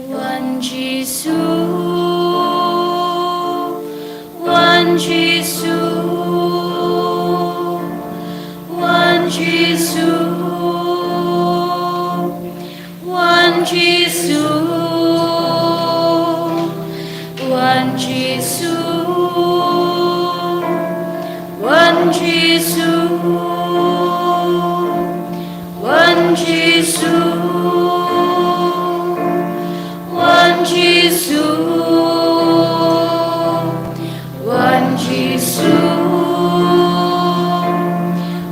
One Jesus, one Jesus, one Jesus, one Jesus, one Jesus, one Jesus, one Jesus. One Jesus, one Jesus,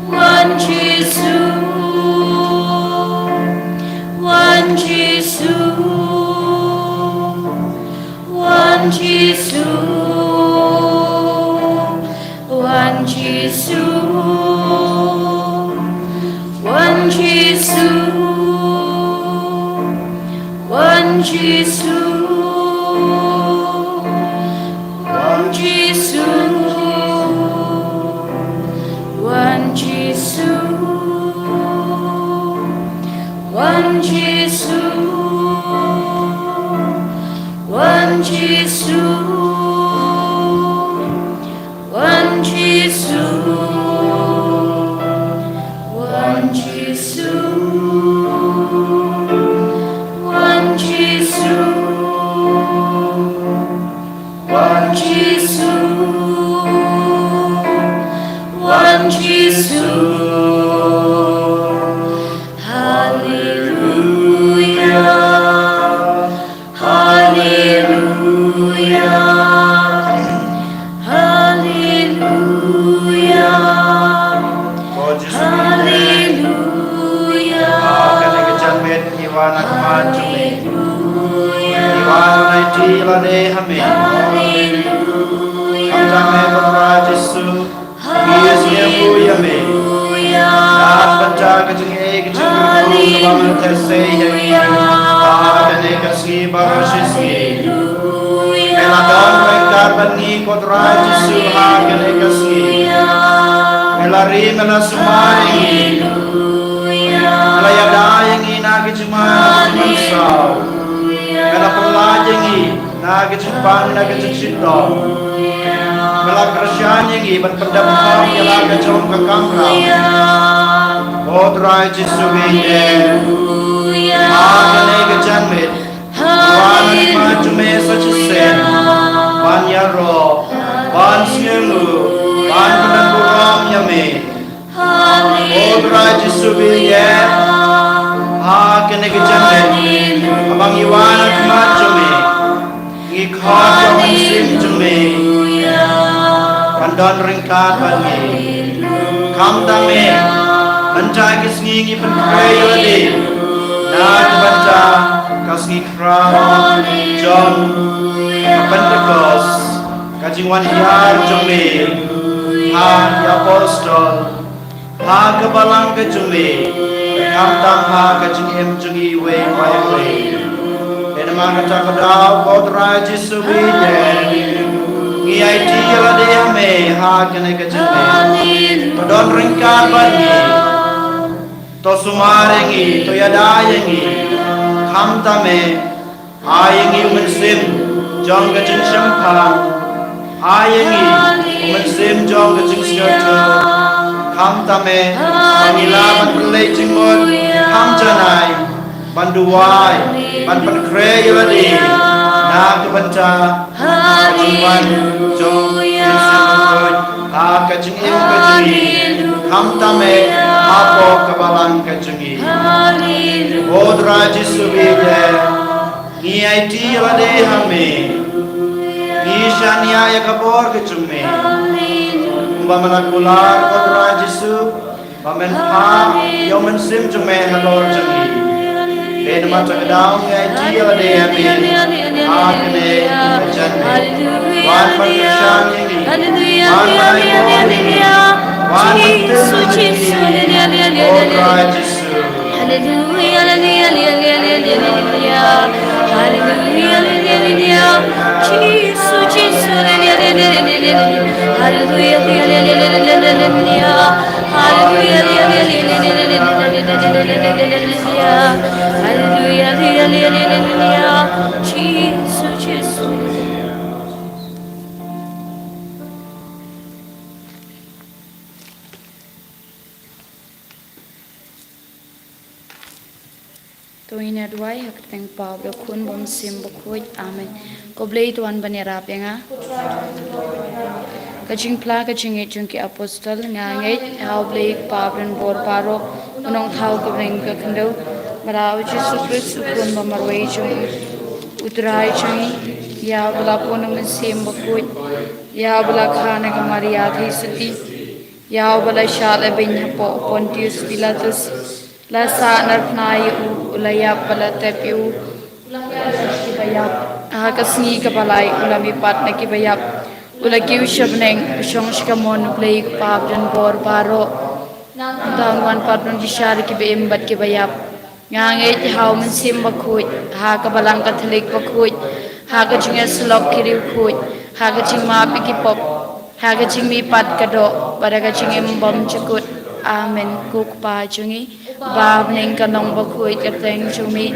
one Jesus, one Jesus, one Jesus, one Jesus, one Jesus. One Jesus, one Jesus, one Jesus, one Jesus, one Jesus, one Jesus, one Jesus. One Jesus, one Jesus, one Jesus, Hallelujah, Hallelujah, Hallelujah, Hallelujah. Don ringkat bagi kam dame mencai Sngi Jingpynkhreh yodi dan baca Sngi John Pentekost kajingwan yar jome ha apostol ha kebalang ke jome kam tam ha kajing jungi we we enama kaca kadau kodra Jesu bide Ngi IT yalade ame ha kene keceme Todon ringkat bagi To sumarengi to yadayengi Kam tame ayengi umensim Jong kecing sempang Ayengi umensim jong kecing skirtu Kam tame Mangilaban perlay jingmut Kam janai Banduwai Jingpynkhreh yalade Na kebaca Kajingwan Jong Yesus Kajingim kajingi Kam tame Apo kebalang kajingi Odra Jesu bide Ni IT lade hame Ni shania ya kabor kecume Umba menakular Odra Jesu Bamen pa Yomen sim jume halor jengi Then mata kedau ngai dia dia be akne janne wan percaya ini wan Hallelujah, hallelujah, hallelujah, Jesus, Jesus. Toina duai hak teng Pablo kun bom sim bokoi amen. Ko blei tuan banera penga. Kajing pla kajing e jungki apostol ngangai how blei Pablo bor paro unong thau ko bring ka khando marau Jesus Christ kun bamarwei jung utrai chung ya bla ponum sim bokoi ya bla khana ka Maria thi suti ya bla shala bin hapo Pontius Pilatus la sa narpnai u ulaya pala tepiu kibayap Sngi kapalai ulami pat na kibayap ulakiu shabneng shong shkamon play pabjan bor baro down one patron gishar ki be imbat kibayap ngange ti haw man sim bakhuj ha ka balang catholic bakhuj ha ka jinga slok kiriu khuj ha ka jingma piki pop ha ka jingmi pat kado bara ka jingim bom chukut amen kuk pa chungi bab ning kanong bakhuj ka teng chumi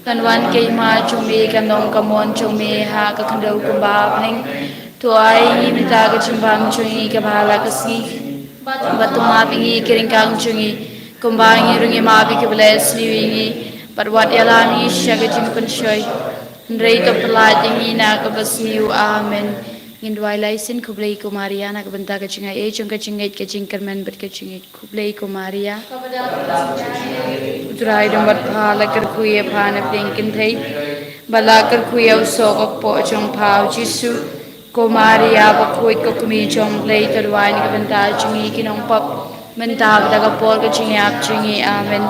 kanwan kay ma chumi kanong kamon chumi ha ka kandau kumbab ning tuai mita ka chimbam chungi ka bala ka si batu ma pingi kiring kang chungi kumbangi rungi ma bi ka bless liwingi parwat yalangi shaga Jingpynkhreh ndrei to pelatingi na ka basniu amen Indwai laisin kublai ko Maria na kabanta ka chinga e chung ka chingai ka chingkarmen bat ka chingai kublai ko Maria utrai dombat phala kar kuye phana pengkin thai bala kar kuye so ko po chung phau jisu ko Maria ba khoi ko kumi chung play tarwai ni kabanta chingi kinong pap mentab daga por ka chingap chingi amen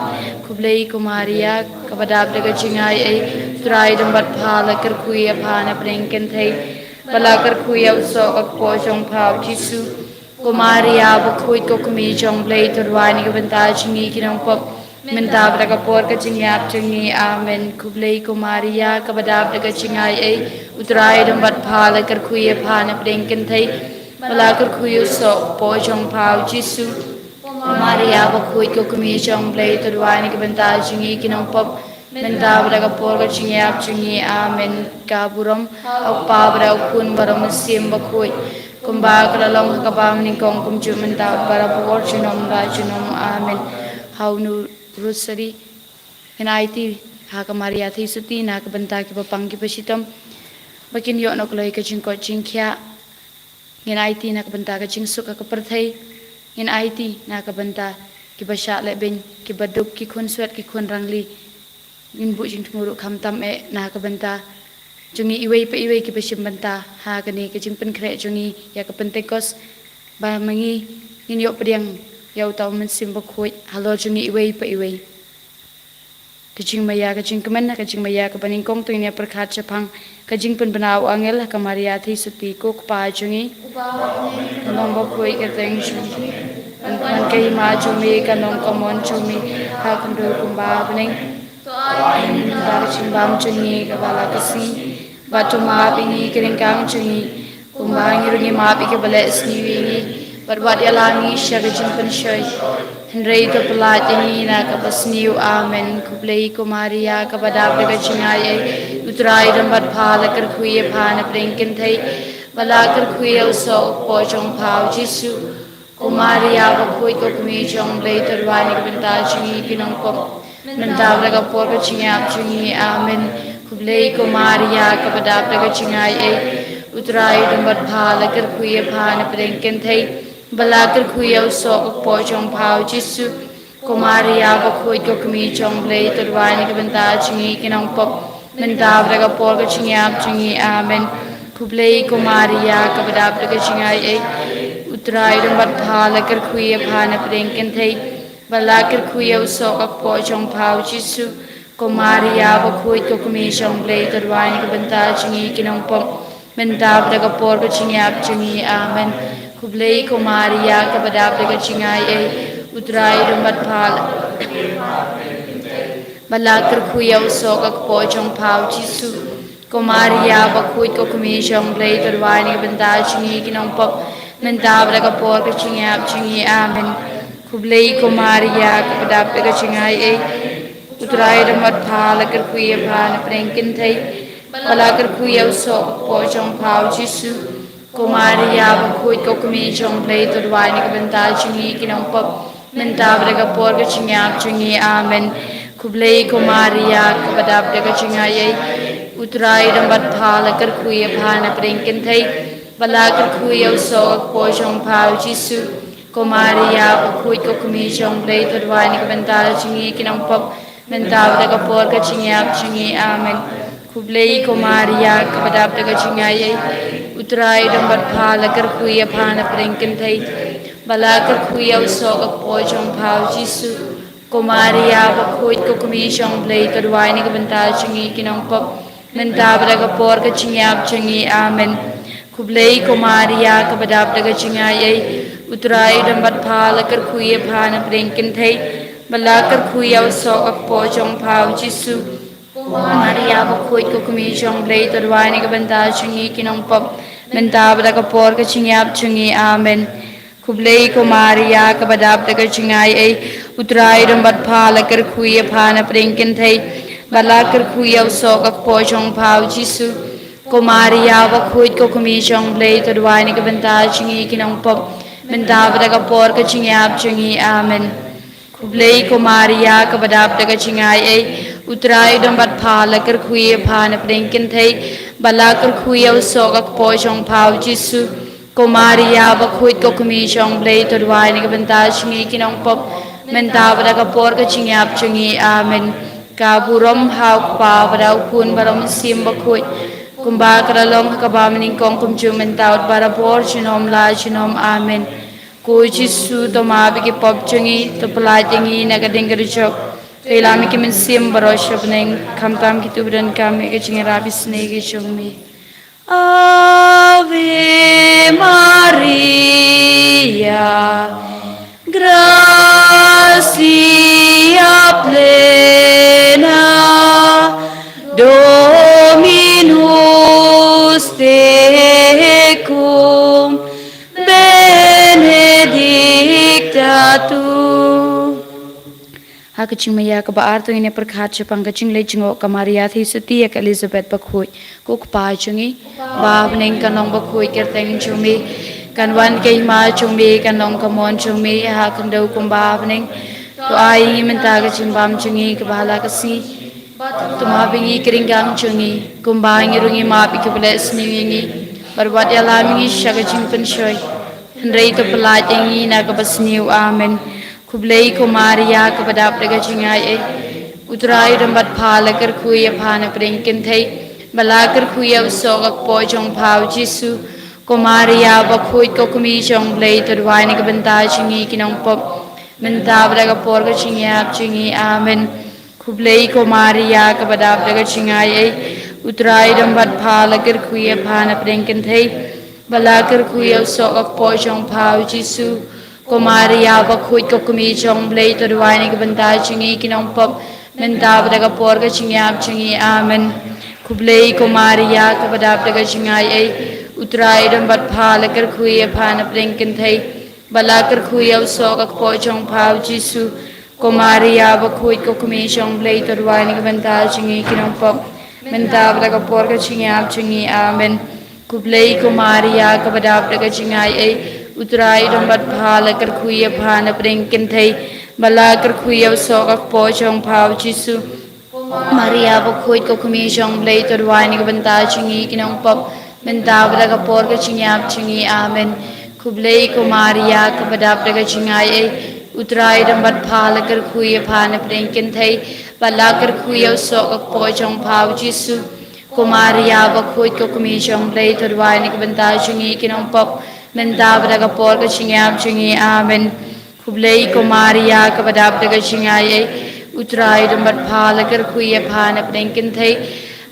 kublai ko Maria kabadab daga chingai e utrai dombat phala kar kuye phana pengkin thai balakar kuya so ak po jong phau jisu ko Maria ba khoi ko kumi jong blai turwani ka banta chingi kinong pop mentab daga por ka chingyap chingi amen kublai ko Maria ka badab daga chingai ai utrai dam bat phala kar kuya phana prengken thai balakar kuya so po jong phau jisu ko Maria ba khoi ko kumi jong blai turwani ka banta chingi kinong pop mentab daga por ka chingyap chingi amen kaburam au pabra au kun baram sim bakoi kumba kala long ka bam ning kong kum chu mentab bara por chinom da chinom amen haunu rosary enaiti ha ka Maria thi suti na ka banta ki papang ki pasitam bakin yo nok loi ka ching ko ching khya enaiti na ka banta ka ching suk ka parthai enaiti na ka banta ki basha le ben ki baduk ki khun swet ki khun rangli in bu jing thmuru kham tam e na ka banta jungi iwei pa iwei ki pashim banta ha ka ni ka Jingpynkhreh jungi ya ka Pentekost ba mangi in yo priang yau taw man sim ba khoi halo jungi iwei pa iwei ka jing maya ka jing kaman ka jing maya ka baning kong tuinya prakhat chapang ka Jingpyn banau angel ka Maria thi suti ko pa jungi kanong ba khoi ka teng jungi man kai ma jungi kanong kamon jungi ha kan do kumba baning Bara chimbam chungi kabala kasi batu ma pingi kiring kang chungi kumbangi rungi ma pike bale sniwingi barbat yalangi shaga Jingpynkhreh Hendrei to pelatingi na kapasniu amen kublei ko Maria kabadab daga chingai ai utrai dambat phala kar khuye phana prengken thai bala kar khuye uso po chong phau jisu ko Maria ba khoi ko kumi chong blei tarwani kabanta chingi kinong ko mentab daga por ka chingap chingi amen kublei ko Maria kabadab daga chingai ai utrai dambat phala kar khuye phana prengken thai bala kar khuye uso po chong phau jisu ko Maria ba khoi ko kumi chong blei tarwani kabanta chingi kinong pop mentab daga por ka chingap chingi amen kublei ko Maria kabadab daga chingai ai utrai dambat phala kar khuye phana prengken thai bala kar khuye uso po chong phau jisu ko Maria ba khoi ko kumi chong blei tarwani kabanta chingi kinong pop mentab daga por ka chingyap chingi amen kublei ko Maria kabadab daga chingai ai utrai dambat phala bala kar khuye uso po chong phau jisu ko Maria ba khoi ko kumi chong blei tarwani kabanta chingi kinong pop mentab daga por ka chingyap chingi amen Kublai Kumaria Kabadap Gachingai Utrai Ramat Palakar Kuya Pan Prankin Thai Balakar Kuya So Pojong Pau Jisu Kumaria Bakui Kokumi Jong Play to Wine Benta Chingi Kinong Pop Mentabraga Porga Chingap Chingi Amen Kublai Kumaria Kabadap Gachingai Utrai Ramat Palakar Kuya Pan Prankin Thai Balakar Kuya So Pojong Pau Jisu Kumaria Bakui Kokumi Jong Play to Wine Benta Chingi Kinong Pop Mentabda kapor ka chingyap chingi amen. Kublai Kumaria kabadabda ka chingay utray dambat phala kar kuya phana pringkin thai bala kar kuya uso ka pojong phau jisu Kumaria bakhoit ko kumishong play kadway ni kabanta chingi kinong pop mentabda kapor ka chingyap chingi amen. Kublai Kumaria kabadabda ka chingay utray dambat phala kar kuya phana pringkin thai Balakar kuya usok pojong pau jisu Maria bakhoit ko kumishong blay tadwani ka banta chingi kinong pop mentabda ka por ka chingyap chingi amen. Kublai Kumaria kabadab ka chingay utray rambat phala kar kuya phana pringkin thai balakar kuya usok pojong pau jisu Kumaria bakhoit ko kumishong blay tadwani ka banta chingi kinong pop mentabda ka por ka chingyap chingi amen. Kublai Kumaria kabadab daga chingay utray dambat phala kar kuya phana pringkin thai balakar kuya usok pojong pau jisu Kumaria bakhoit ko kumishong blay tadway ni kabanta chingi kinong pop mentabda ka por ka chingyap chingi amen. Kaburom hau pa badaw kun barom sim bakhoit kumba karalong kabamaning kong kumchu mentaut barapor chinom la chinom amen. Ko jisu to mabi ki pop chungi to pelajangi nagading gerjok kelami ki mensim baroshop neng kamtam ki tubran kami ke chingi rabis negi chungmi Ave Maria gracia plena Dominus tecum benedicta tu Hakaching maya ka baar to ine perkhat chapang kaching le jingo kamaria thi suti ek Elizabeth bakhoi kuk pa chungi bab neng kanong bakhoi kerteng chumi kanwan ke ma chumi kanong kamon chumi ha kandau kum bab neng to ai menta ka chimbam chungi ka bala ka si tuma bingi kringang chungi kumbang irungi ma pikule sniwingi barwat yalamingi shaga jingpen shoy Hendrai to pelajangi na ka basniu amen. Kublai Kumaria kabadap daga chingay utray rambat phala kar kuya phana pringkin thai balakar kuya usok pojong phau jisu Kumaria bakhoit ko kumishong blay tadway ni kabanta chingi kinong pop mentabda ka por ka chingyap chingi amen. Kublai Kumaria kabadap daga chingay utray rambat phala kar kuya phana pringkin thai balakar kuya usok pojong phau jisu Kumaria bakhoit ko kumishong blay tadway ni kabanta chingi kinong pop mentabda ka por ka chingyap chingi amen. Kublai Kumaria kabadap daga chingay utray rambat phala kar kuya phana pringkin thai balakar kuya usok pojong phau jisu Kumaria bakhoit ko kumishong blay tadway ni kabanta chingi kinong pop mentabda ka por ka chingyap chingi amen. Kublai Kumaria kabadap daga chingay utray rambat phala kar kuya phana pringkin thai balakar kuya usok pojong phau jisu Maria bakhoit ko kumishong blay tadway ni kabanta chingi kinong pop mentabda ka por ka chingyap chingi amen. Kublai Kumaria kabadap daga chingay utray rambat phala kar kuya phana pringkin thai balakar kuya usok pojong phau jisu Kumaria bakhoit ko kumishong blay tadway ni kabanta chingi kinong pop mentabda ka por ka chingyap chingi amen. Kublai Kumaria kabadap daga chingay utray rambat phala kar kuya phana pringkin thai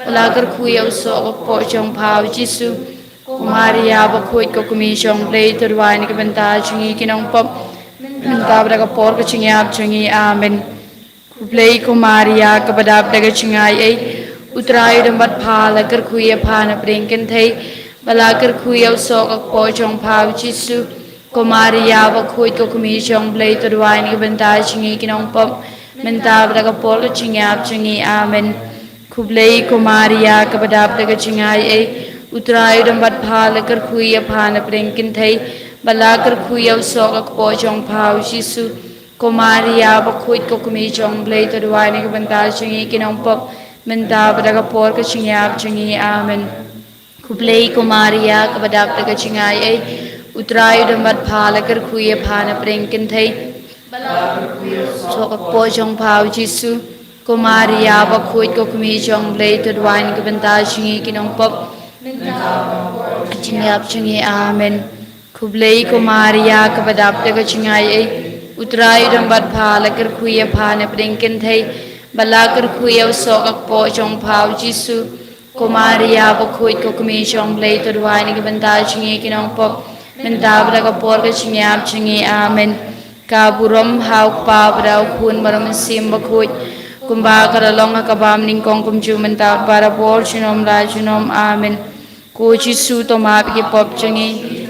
balakar kuya usok pojong phau jisu Kumaria bakhoit ko kumishong blay tadway ni kabanta chingi kinong pop mentabda ka por ka chingyap chingi amen. Kublai Kumaria kabadap daga chingay utray rambat phala kar kuya phana pringkin thai balakar kuya usok pojong phau jisu Komaria bakhuit ko kumi chong blay to duai ni benta chingi kinong pop menta braga pol chingap chingi amen kublay komaria kabadap daga chingai e utrai dam bat phal kar khuya phana prenkin thai balakar khuya sok po chong phau jisu komaria bakhuit ko kumi chong blay to duai ni benta chingi kinong pop menta braga pol ka chingap chingi amen kublay komaria kabadap daga chingai e utrai dambat phala kar khuye phana prenkin thai sok po jong phau jisu komaria ba khuit ko kumi jong blay to dwain ka banta chingi kinong pop chingyap chingi amen kublay komaria ka badap daga chingai ai utrai dambat phala kar khuye phana prenkin thai bala kar khuye sok po jong phau jisu komaria ba khuit ko kumi jong blay to dwain ka banta chingi kinong pop mentabra ka por ka chingyap chingi amen ka burom hauk pa brau khun maram sim bakhuit kumba karalong ka bam ning kong kumju mentab para por chinom la chinom amen ko jisu to ma ki pop chingi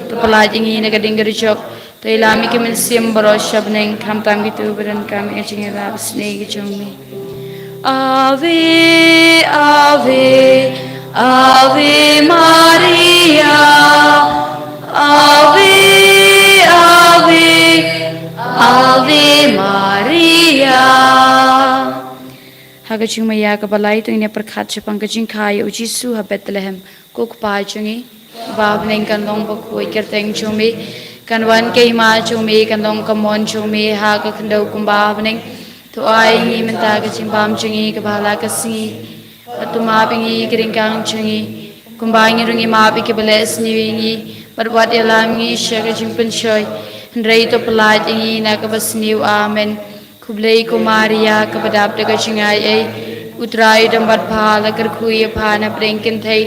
to pala chingi na ka dingri chok to ilami ki men sim baro shabneng kham tam ki tu beran kam e chingi rap snegi chongmi ave ave ave maria Ave, Ave, Ave Maria. Hagaching maya kabalay to ine perkhat chapang kaching kaya ujisu ha Bethlehem kuk pa chungi bab neng kandong bakoi kerteng chumi kanwan ke ma chumi kandong kamon chumi ha ka khandau kumbab neng to ai ni menta kaching bam chungi kabala kasingi atuma pingi kringkang chungi kumbangi rungi ma pi ke bless ni Berbuat yalangi syaka Jingpynkhreh Hendrai to pelat ingi na kabasniu amen Kublai kumaria kabadap daga chingai ai Utrai dambat phala kar khuya phana prenkin thai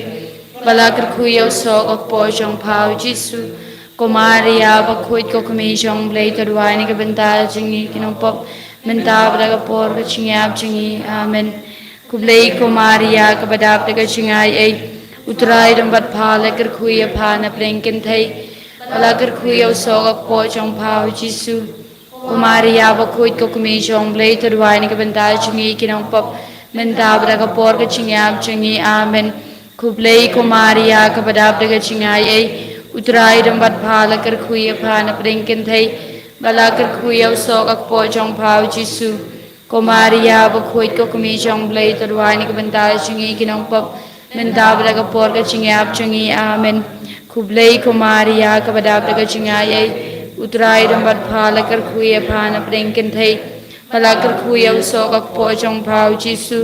Bala kar khuya sok ak po jong phau jisu Kumaria bakhuit ko kumi jong blai to duai ni kabenta jingi kinong pop Mentab daga por ka chingyap jingi amen Kublai kumaria kabadap daga chingai ai Utrai dambat phala kar khuya phana prenkin thai bala kar khuya sok po chong phau jisu kumaria bakhuit ko kumi chong blai to duai ni ka banta chingi kinong pop menta bra ka por ka chingyap chingi amen kublai kumaria ka badap daga chingai ai utrai dambat phala kar khuya phana prenkin thai bala kar khuya sok po chong phau jisu kumaria bakhuit ko kumi chong blai to duai ni ka banta chingi kinong pop Mentabra ka por ka chingyap chingi amen kublai kumaria ka badap ka chingai ai utrai dambat phala kar khuya phana prenkin thai phala kar khuya so ka po chong phau jisu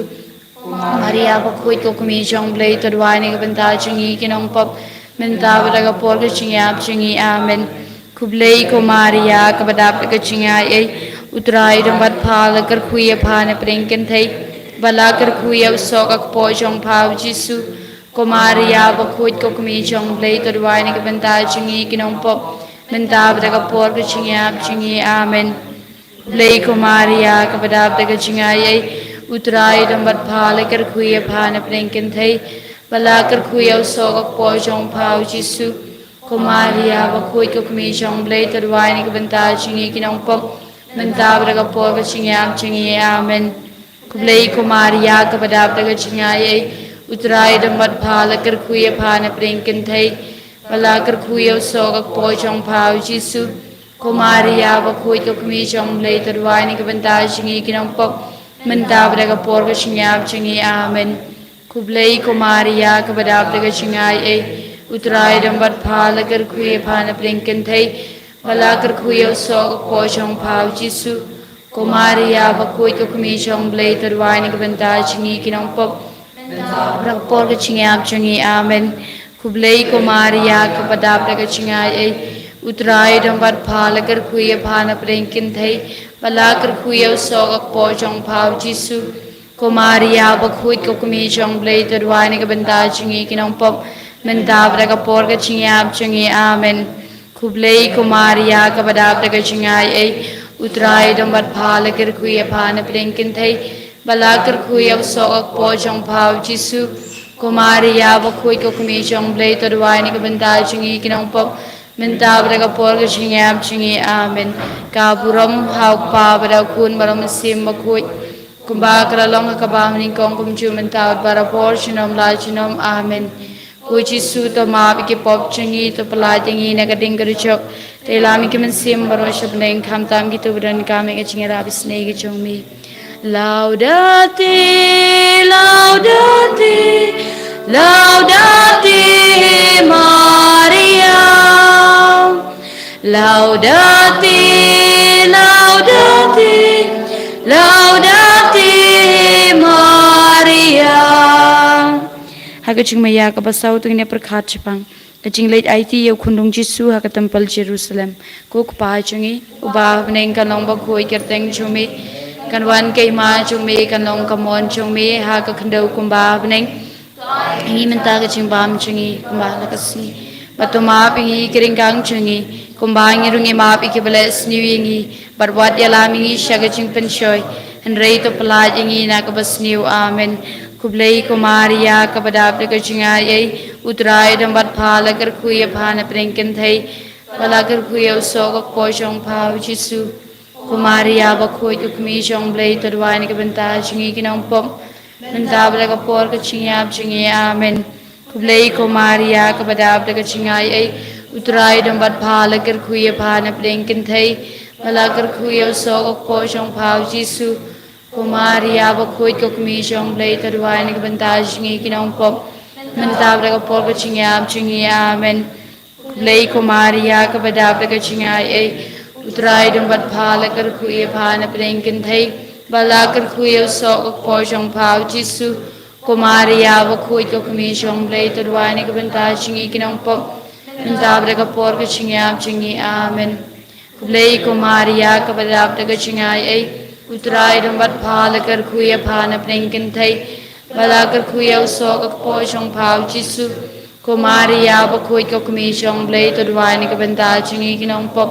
maria ba khui ko kumi chong blai to dwani ka banta chingi kinong pop mentabra ka por ka chingyap chingi amen kublai kumaria ka badap ka chingai ai utrai dambat phala kar khuya phana prenkin thai bala kar khuya sok ak po chong phau jisu kumaria bakhuit ko kumi chong blai to duai ni ka banta chingi kinong pop mentab daga por ka chingyap chingi amen blai kumaria ka badap daga chingai ai utrai dambat phala kar khuya phana prenkin thai bala kar khuya sok ak po chong phau jisu kumaria bakhuit ko kumi chong blai to duai ni ka banta chingi kinong pop mentab daga por ka chingyap chingi amen Kublai kumaria ka badap daga chingai ai utrai dambat phala kar khuya phana prenkin thai bala kar khuya sok ak po chong phau jisu kumaria bakhuit ko kumi chong blai to duai ni ka banta chingi kinong pop mentab daga por ka chingyap chingi amen kublai kumaria ka badap daga chingai ai utrai dambat phala kar khuya phana prenkin thai bala kar khuya sok ak po chong phau jisu Kumaria bakhuit ko kumi chong blai to duai ni ka banta chingi kinong pop rak por ka chingyap chingi amen kublai kumaria ka badap daga chingai ai utrai dambat phala kar khuya phana prenkin thai bala kar khuya sok ak po chong phau jisu kumaria bakhuit ko kumi chong blai to duai ni ka banta chingi kinong pop mentab daga por ka chingyap chingi amen kublai kumaria ka badap daga chingai ai utrai dambat phala kar khuya phana prenkin thai bala kar khuya sok ak po chong phau jisu kumaria bakhuit ko kumi chong blai to duai ni ka banta chingi kinong pop Mentabra ka por ka chingap chingi amen. Ka buram hauk pa bada kun baram sim bakui. Kumba kralong ka ba ning kong kumchu mentaw para por chinom la chinom amen. Kuchi su to ma ki pop chingi to pala chingi na ka ding ka chok. Te lami ki men sim baro shab neng kham tam ki to bran ka me ka chingi rabi snei ki chong mi. Laudate, laudate, laudate Maria. Laudate, laudate, laudate Maria. Hagaching maya ka basaw tu ne prakhat chapang. Kaching late IT yo khundung Jisu ha ka temple Jerusalem. Ko pa changi uba neng ka long ba khoi kerteng chumi. Kan wan kay ma chumi kan long kamon chumi ha ka khndau kumba neng. Hingi menta ka ching bam changi kumba la kasi. Patuma pingi kiringkang changi. Kumbang irungi maap ikibalas niwingi. Barwat yalaming isya ka ching pensyoy. Henry to palajingi na kabas niw amen. Kublay kumariya kabadap na kachingayay. Utray dambat pala karkuya pana pringkin thay. Wala karkuya usok posyong pao Jisu. Kumariya bakoy kukumishong blay tadway ni kabanta chingi kinong pom. Mentabla ka por kachingap chingi amen. Kublay kumariya kabadap na kachingayay. Utray dambat pala karkuya pana pringkin thay. Wala karkuya usok posyong pao Jisu. Kumariya bakoy kukumishong blay tadway ni kabanta chingi kinong pom. Mentabla ka por kachingap chingi amen. Kublay kumariya kabadap na kachingayay. Utray dambat pala karkuya pana pringkin thay. Wala karkuya usok posyong pao Jisu. Kumariya bakoy kukumishong blay tadway ni kabanta chingi kinong pom. Mentabla ka por kachingap chingi amen. Kublay kumariya kabadap na kachingayay. Utray dambat pala karkuya pana pringkin thay. Wala karkuya usok posyong pao Jisu. Kumariya bakoy kukumishong blay tadway ni kabanta chingi kinong pom.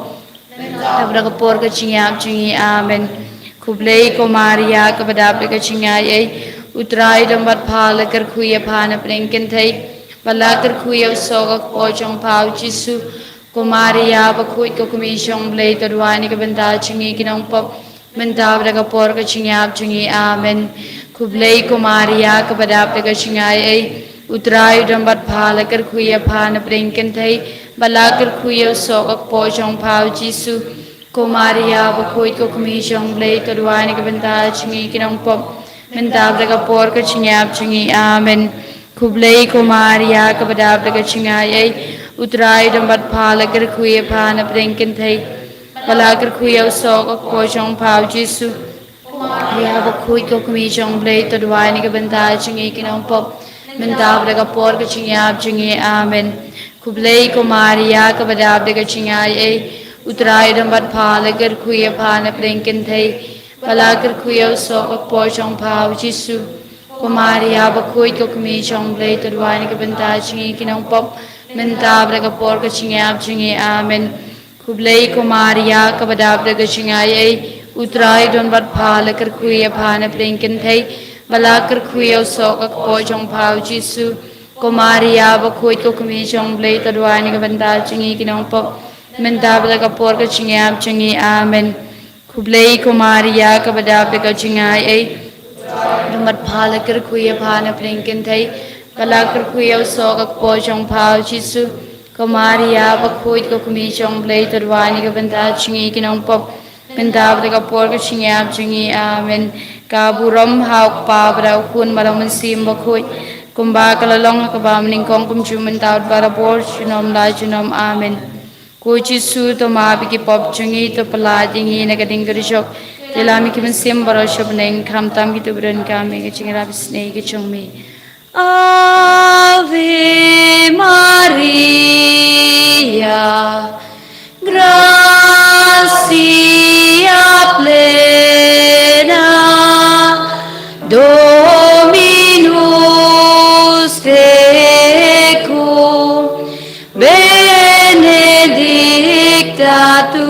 Tabra ka por ka chingap chingi amen. Kublay kumariya kabadap ka chingayay. Utray dambat pala karkuya pana pringkin thay. Wala karkuya usok posyong pao Jisu. Kumariya bakoy kukumishong blay tadway ni kabanta chingi kinong pom. Mentabra ka por ka chingap chingi amen. Kublay kumariya kabadap ka chingayay. Utray dambat pala karkuya pana pringkin thay. Wala karkuya usok posyong pao Jisu. Kumariya bakoy kukumishong blay tadway ni kabanta chingi kinong pom. Mentabra ka por ka chingap chingi amen. Kublay kumariya kabadap ka chingayay. Utray dambat pala karkuya pana pringkin thay. Wala karkuya usok posyong pao Jisu. Kumariya bakoy kukumishong blay tadway ni kabanta chingi kinong pom. Mentabra ka por ka chingap chingi amen. Kublay kumariya kabadap ka chingayay. Utray dambat pala karkuya pana pringkin thay. Wala karkuya usok posyong pao Jisu. Kumariya bakoy kukumishong blay tadway ni kabanta chingi kinong pom. Mentabra ka por ka chingap chingi amen. Kublay kumariya kabadap ka chingayay. Utray dambat pala karkuya pana pringkin thay. Wala karkuya usok posyong pao Jisu. Kumariya bakoy kukumishong blay tadway ni kabanta chingi kinong pom. Mentabla ka por ka chingap chingi amen. Kublay kumariya kabadap ka chingayay. Dambat pala karkuya pana pringkin thay. Wala karkuya usok posyong pao Jisu. Kumariya bakoy kukumishong blay tadway ni kabanta chingi kinong pom. Mentabla ka por ka chingap chingi amen. Kaburam hauk pa bada kun malang mensim bakoy. Kumba kalalong kabam ning kong kumchu mentawd para por chinom la chinom amen. Kuchi su to ma biki pop chungi to pala dingi na kading gerishok. Telami ki mensim baro shop neng kram tam ki tubren kami ki chingira bisne ki chungmi. Ave Maria, gracia plena, Dominus tecum, benedicta tu.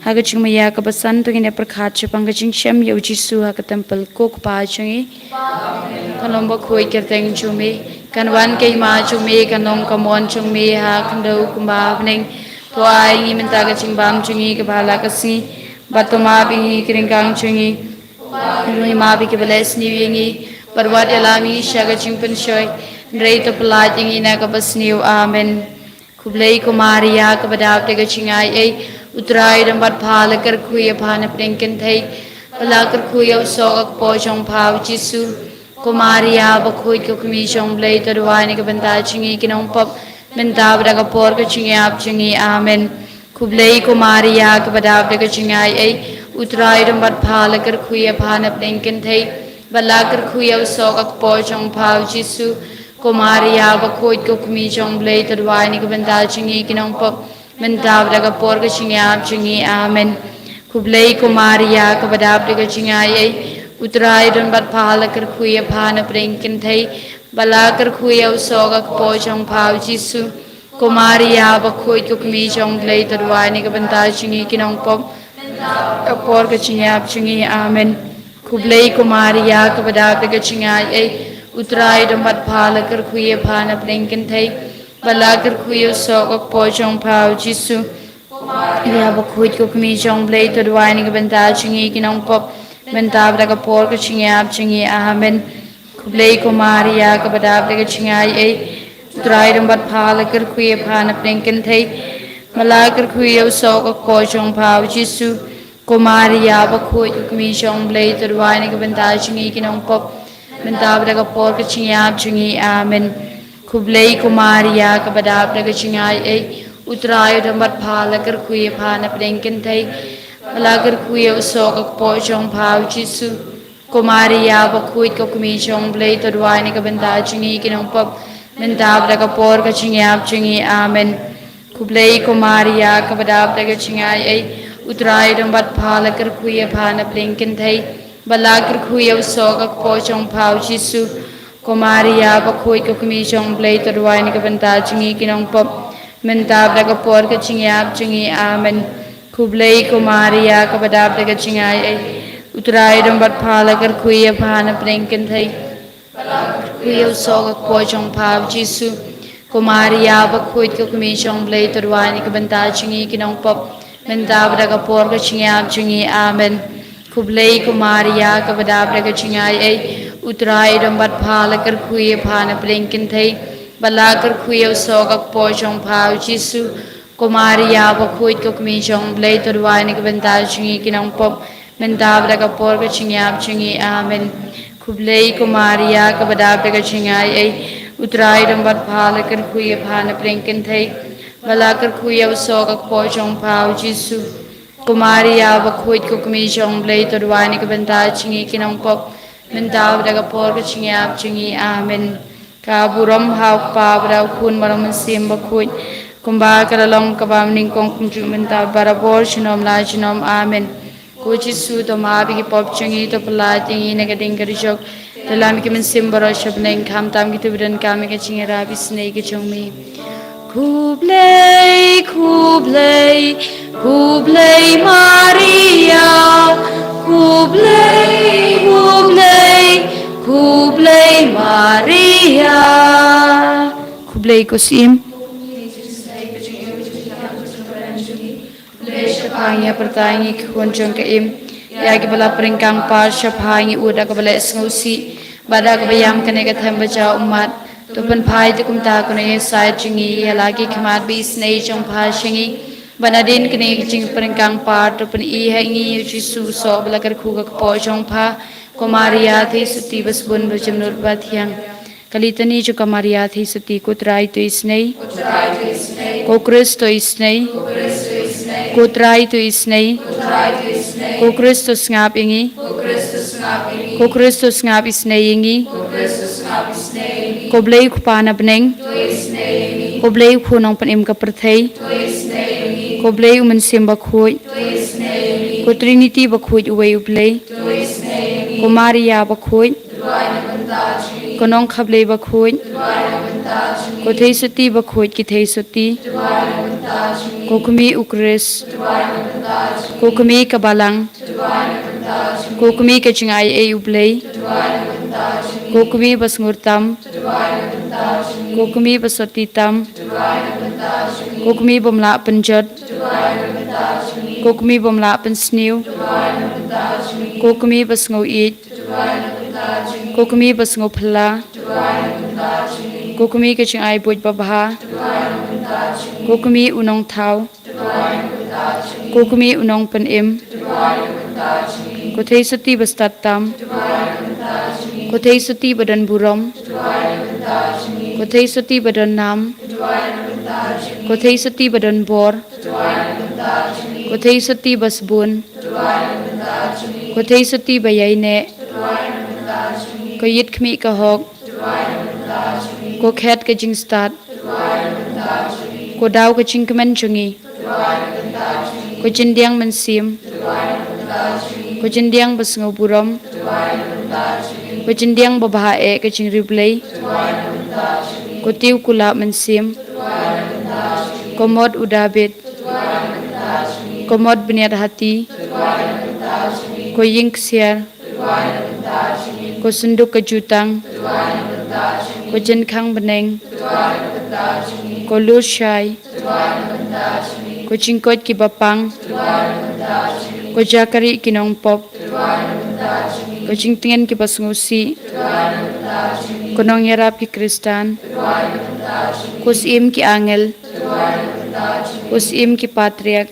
Hagaching maya kabasan to gina prakhat chapang gaching shem yo Jisu ha ka temple ko pa changi. Kalomba khoi kerteng chumi กันวันเกยมาจงมีกันนงกมอนจงมีหาคันดูกุมบาบนิงตัวไอ้งี้มันตากระจิงบามจงงี้กับบาลากสีบัตมาบิงกริงกังจงงี้ลุยมาบิกเบลสนิวิงงี้ปรวัติลามีชากระจิงเป็นช่วยเรยตัวปลาจิงงี้นะกับสนิวอาเมนคุบเลยกุมารียากับดาวเตกจิงไออุตรายดำบัดพาลकरคุยพานเปล่งกันไทยพลาकरคุยเอาโซกปอจงพาวจิสุกุมารียาบคุยกุกมีจงเลยตัววายนิกบันตาจิงกินองปบมันตาบดักปอร์กจิงอาบจิงอาเมนคุบเลยกุมารียากับดาวเตกจิงไออุตรายดำบัดพาลकरคุยพานเปล่งกันไทยพลาकरคุยเอาโซกปอจงพาวจิสุกุมารียาบคุยกุกมีจงเลยตัววายนิกบันตาจิงกินองปบมันตาบดักปอร์กจิงอาบจิงอาเมนคุบเลยกุมารียากับดาวเตกจิงอุตรายดนบัดพาลकरคุยพานเปล่งกันไทยบลาकरคุยเอาโซกปอจงพาวจิสุกุมารียาบคุยกุกมีจงเลยตัววายนิกบันตาจิงกินองปบปอร์กจิงอาบจิงอาเมนคุบเลยกุมารียากับดาวเตกจิงอุตรายดนบัดพาลकरคุยพานเปล่งกันไทยบลาकरคุยเอาโซกปอจงพาวจิสุยาบคุยกุกมีจงเลยตัววายนิกบันตาจิงกินองปบมันตาบดักปอร์กจิงอาบจิงอาเมนคุบเลยกุมารียากับดาวเตกจิงอุตรายดำบัดพาลकरคุยพานเปล่งกันไทยมาลาकरคุยเอาโซกปอจงพาวจิสุกุมารียาบคุยกุกมีจงเลยตัววายนิกบันตาจิงกินองปบมันตาบดักปอร์กจิงอาบจิงอาเมนคุบเลยกุมารียากับดาวเตกจิงอุตรายดำบัดพาลकरคุยพานเปล่งกันไทยมาลาकरคุยเอาโซกปอจงพาวจิสุกุมารียาบคุยกุกมีจงเลยตัววายนิกบันตาจิงกินองปบมันตาบดักปอร์กจิงอาบจิงอาเมนคุบเลยกุมารียากับดาวเตกจิงอุตรายดำบัดพาลकरคุยพานเปล่งกันไทยบลาकरคุยเอาโซกปอจงพาวจิสุกุมารียาบคุยกุกมีจงเลยตัววายนิกบันตาจิงกินองปบมันตาบดักปอร์กจิงอาบจิงอาเมนคุบเลยกุมารียากับดาวเตกจิงอุตรายดำบัดพาลकरคุยพานเปล่งกันไทยคุยเอาโซกปอจงพาวจิสุกุมารียาบคุยกุกมีจงเลยตัววายนิกบันตาจิงกินองปบมันตาบดักปอร์กจิงอาบจิงอาเมนคุบเลยกุมารียากับดาวเตกจิงอุตรายดำบัดพาลकरคุยพานเปล่งกันไทยบลาकरคุยเอาโซกปอจงพาวจิสุกุมารียาบคุยกุกมีจงเลยตัววายนิกบันตาจิงกินองปบมันตาบดักปอร์กจิงอาบจิงอาเมนคุบเลยกุมารียากับดาวเตกจิงอุตรายดำบัดพาลकरคุยพานเปล่งกันไทยบลาकरคุยเอาโซกปอจงพาวจิสุกุมารียาบคุยกุกมีจงเลยตัววายนิกบันตาจิงกินองปบมันตาบดักปอร์กจิงอาบจิงอาเมนกาบุรมหาวปาบดาวคุณบารมันเสียมบคุยกุมบากระลองกบามนิงกงคุมจุมันตาบาราบอร์ชนอมลาชนอมอาเมนกุจิสุตมาบิกิปอบจิงอีตปลาจิงอีนกดิงกริจกตลามิกิมันเสียมบารชบเนงคำตามกิตบิดันกามิกจิงราบิสเนกิจงมีคูบเลยมาริยาคูบเลยมาริยาคูบเลยกุซิมShapanya pertanyaan kunjung ke im ya ke bala peringkang par shapanya udah ke bala sengusi pada kebayam kene ke tham baca umat tu pen phai tu kumta kune sai chingi ya lagi khamat bi snei chong pha chingi banadin kene ching peringkang par tu pen I hangi jisu so bala kar khu ka po chong pha Kumaria thi suti bas bun bajam nur bathyang Kalitani jo kamaria thi suti kutrai tu isnei ko Kristo isnei kutrai tu isnei ko Kristus ngap ingi ko Kristus ngap isnei ingi ko blei kupana beneng ko blei khunong panim ka perthei ko blei uman simba khoi ko Trinity ba khoi uwei ublei ko Maria ba khoi ko nong khablei ba khoi ko thei suti ba khoi ki thei suti ko kumi ukris ko kumi kabalang ko kumi ka chingai e ublei ko kumi basngurtam Kukumi basoti tam Kukumi bomla penjot Kukumi bomla pensniu Kukumi basngo it Kukumi basngo phala Kukumi kaching ai buj babha Kukumi unong thau Kukumi unong penim Kothei suti bastat tam Kothei suti badan burom Kothei suti badan nam Kothei suti badan bor Kothei suti basbun Kothei suti bayaine Ko yit khmi ka hok Ko khet ka jing start Ko daw ka jing kaman chungi Ko jindiang mansim Ko jindiang basngo burom Ko jindiang babae ka jing riblay Ko tiu kula mansim Ko mod udabit Ko mod beniat hati Ko ying siar Ko sunduk ke jutang Ko jenkang beneng Ko lur syai Ko cingkot ki bapang Ko jakari ki nong pop Ko cingtingen ki pasngusi Ko nong yarap ki kristan Ko sim ki angel Ko sim ki patriak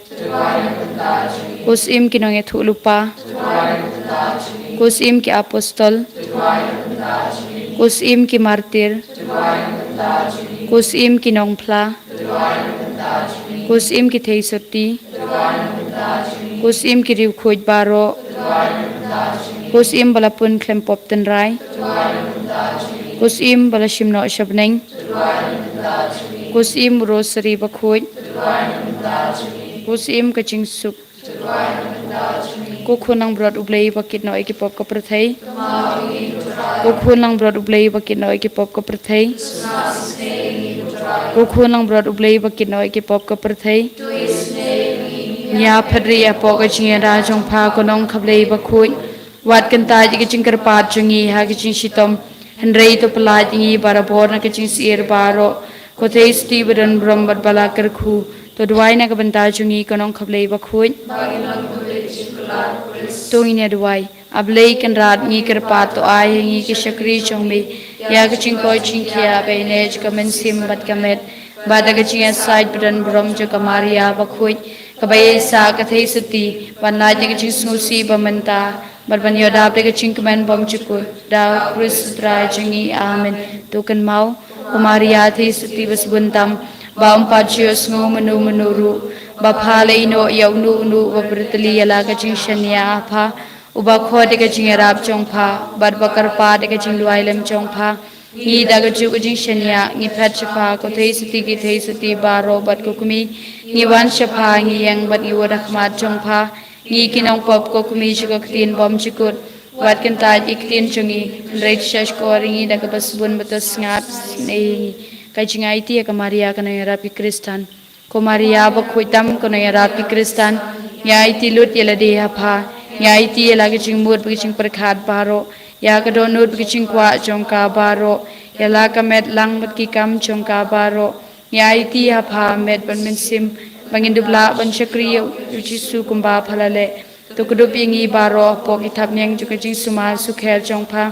Ko sim ki nong ethu lupa Ko sim ki apostol Ko sim ki martir Ko sim ki nong phla Ko sim ki thei soti Ko sim ki riu khoj baro Ko sim bala pun klem pop ten rai Ko sim bala shimno shabneng Ko sim rosary ba khoj Ko sim ka ching suk Ko khunang brot ublei bakit no iki pop ka prathai Ko khunang brot ublei bakit no iki pop ka prathai Ko khunang brot ublei bakit no iki pop ka prathai Nya phadri ya po ka ching ra jong pha ko nong khablei ba khoi wat kan ta ji ching kar pat chungi ha ki ching shitom henrei to pala ji bara bor na ki ching sir baro ko thei sti badan bram bat bala kar khu to dwai na ka banta chungi ko nong khablei ba khoi to ine dwai ablei kan rat ngi kar pat to ai ngi ki shakri chong me ya ki ching ko ching khia be ne ka men sim bat kamet bada ka ching side badan bram jo kamaria ba khoi kabai sa ka thei suti banna ji ki ching snusi bamanta barban yoda pe ka ching kamen bom chuku da kris trai chingi amen to kan mau kumaria thei suti bas buntam baum pachios ngo manu manuru ba phale ino yau nu nu ba britli yala ka ching shania pha uba kho de ka ching rap chong pha bar bakar pa de ka ching luailem chong pha ni da ka chu ka ching shania ni phat chapha ko thei suti ki thei suti baro bat ko kumi ni wan chapha ni yang bat yu rakhmat chong pha ni kinong pop ko kumi chu ka tin bom chikut wat kan ta ik tin chungi reit shash ko ringi da ka bas bun batas ngap nei ka chingai ti ka maria ka na rapi kristan ko maria ba khoitam ko na rapi kristan nyai ti lut yela de ha pha nyai ti yela ka ching mut bi ching prakhat baro ya ka don nut bi ching kwa chong ka baro yala ka met lang mat ki kam chong ka baro nyai ti ha pha met ban men sim bangin dubla ban chakri yu chi su kumba phalale to kudup ingi baro pok ithap nyang ju ka ching sumar su khel chong pha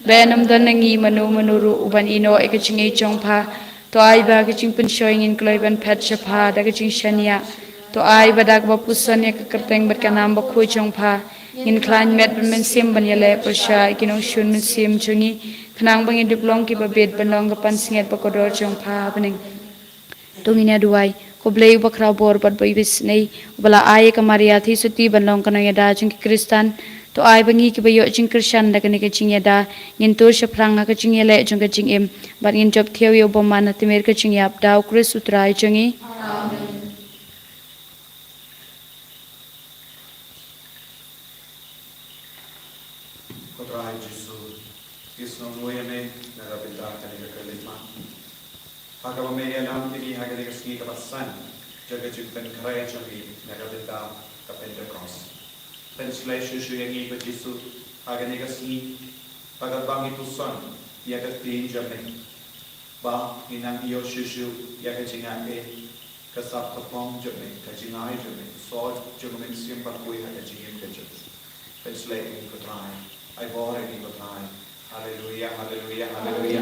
benam dan ngi manu manuru uban ino e ka ching ei chong pha to ai ba ka ching pun showing in kloi ban phat chapha da ka ching shania to ai ba dak ba pusan ya ka kerteng bat ka nam ba khoi chong pha in klan met ban men sim ban yale prosha kinong shun men sim chungi khnang bangin duplong ki ba bet ban long ka pan singet ba kodor chong pha baning tungina duai ko blei bakra bor bat bai bis nei bala ai ka maria thi suti banlong kana ya da jing kristan to ai bangi ki bayo jing kristan da kani ka jing ya da nin tur shaphrang ka jing yele jong ka jing em bat in job theo yo bom man timer ka jing yap daw kris utrai jongi amen Kodrai Jesu Isno moyame na rabita kani ka kalima Hagaba me alam tigi hagani ka ski ka pasan jaga Jingpynkhreh chami na rabita ka Pentekost Translation shu yangi pa Jesu hagani ka ski pagabang itusan ya ka tin jame ba inang iyo shushu ya ka jinga e ka sap ka pom jume ka jingai jume so jume sim pa koi ha ka jingim ka jut translate in ko try I bore in ko try hallelujah hallelujah hallelujah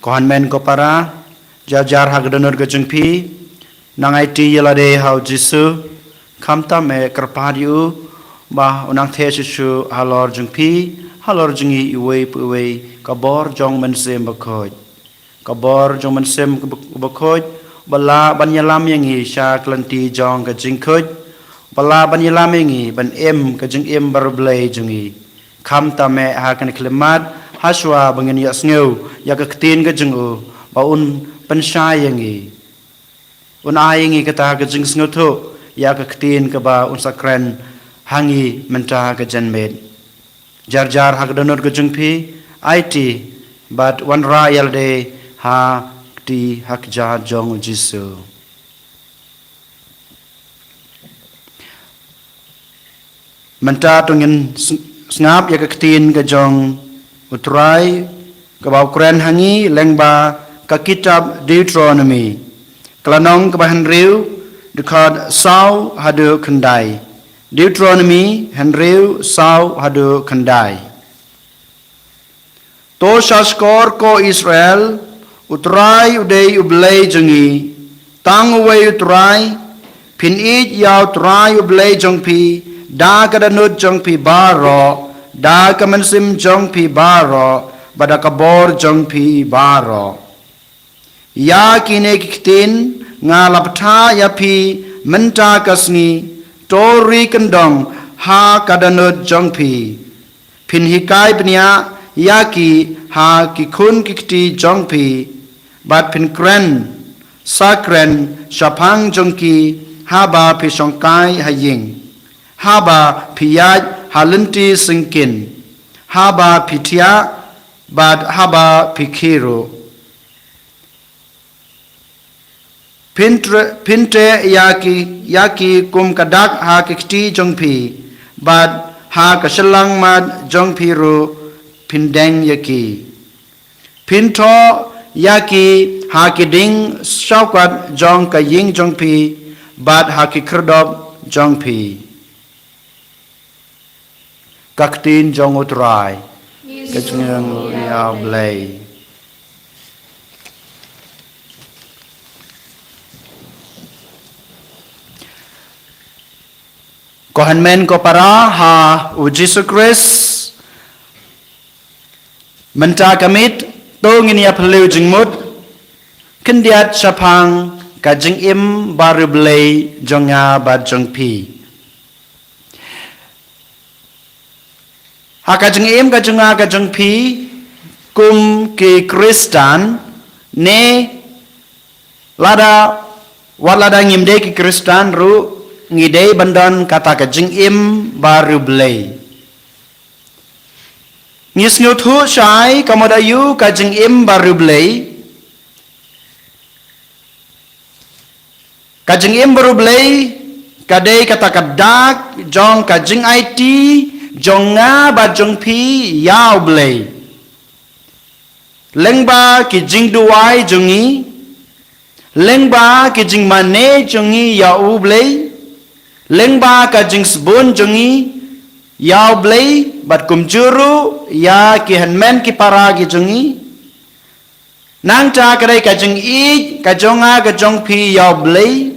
Kohanmen ko para jajar hagdanur ke jengpi nangai ti yelade hau jisu kamta me kerpadiu bah unang the jisu halor jengpi halor jengi iwe puwe kabor jong mensem bakhoj kabor jong mensem bakhoj bala banyalam yangi sha klanti jong ke jingkhoj bala banyalam yangi ban em ke jeng em barblai jengi kamta me hakan klimat haswa bangen ya sneu ya ka ktin ka jengu ba un pensai yangi un ayengi kata ka jeng sneu tho ya ka ktin ka ba un sakran hangi menta ka janmet jar jar hak donor ka jengpi it but one royal day ha ti hak jar jong jisu menta tungin snap ya ka ktin ka jong utrai kabau kren hangi lengba ka kitab Deuteronomy klanong ka hanriu dekat sau hadu kendai Deuteronomy hanriu sau hadu kendai to shaskor ko Israel utrai udei ublei jengi tang uwei utrai pin it yau utrai ublei jongpi da kadanut jongpi baro da kamansim jong pi baro bada kabor jong pi baro ya kine kiktin nga laptha ya pi menta kasni tori kendong ha kadanut jong pi pin hikai pnia ya ki ha kikun kikti jong pi bat pin kren sakren shapang jong ki haba pi songkai haying haba piyaj halinti singkin haba pitia bad haba pikiro Pinte yaki kum kadak ha kikti jongpi bad ha kaselang mad jongpi ru pindeng yaki pinto yaki ha kiding shaukat jong ka ying jongpi bad ha ki kerdop jongpi kaktin jong utrai kachngeng ya blay Kohan men ko para ha u Jesus Christ menta kamit to nginia phelu jingmut kendiat sapang ka jing im baru blay jonga bad jongpi ha ka jing im ka jonga ka jongpi kum ke Kristan ne lada walada ngimde ke Kristan ru ngidei bandan kata ka jing im baru blay ngis nyuthu shai kamodayu ka jing im baru blay ka jing im baru blay kadei kata kadak jong ka jing it jonga ba jong pi yau blay lengba ki jing duai jongi lengba ki jing mane jongi yau blay lengba ka jing sbun jongi yau blay bat kumjuru ya ki hanmen ki para ki jongi nang cha kadai ka jing I ka jonga ka jong pi yau blay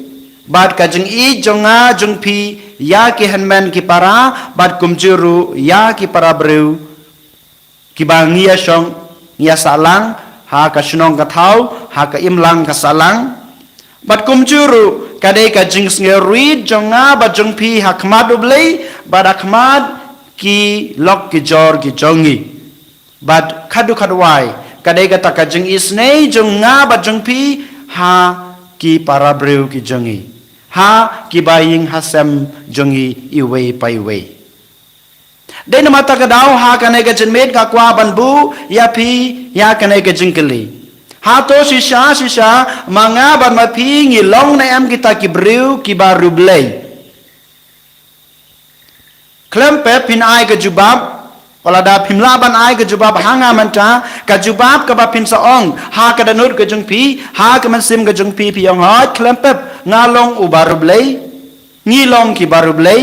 bat ka jing I jonga jong pi ya ki hanmen ki para bat kumjuru ya ki para breu ki bangia song ngia salang ha ka shnong ka thau ha ka imlang ka salang bat kumjuru kadai ka jing sngerui jonga ba jong pi hakmad ublay bad akmad ki lok ki jor ki jongi bad khadu khadwai kadai ka taka jing isnei jonga ba jong pi ha ki para breu ki jongi ha ki baying hasem jongi iwe paiwe dei mata ka dau ha kanai ka jinmet ka kwa banbu ya pi ya kanai ka jingkeli Hato sisa manga ban mapi ngilong na em kita ki breu ki baru blay. Klempe pin ai ke jubab wala da pimla ban ai ke jubab hanga manta ka jubab ka ba pin saong ha ka danut ke jungpi ha ka man sim ke jungpi pi yong hot klempe ngalong u baru blay ngilong ki baru blay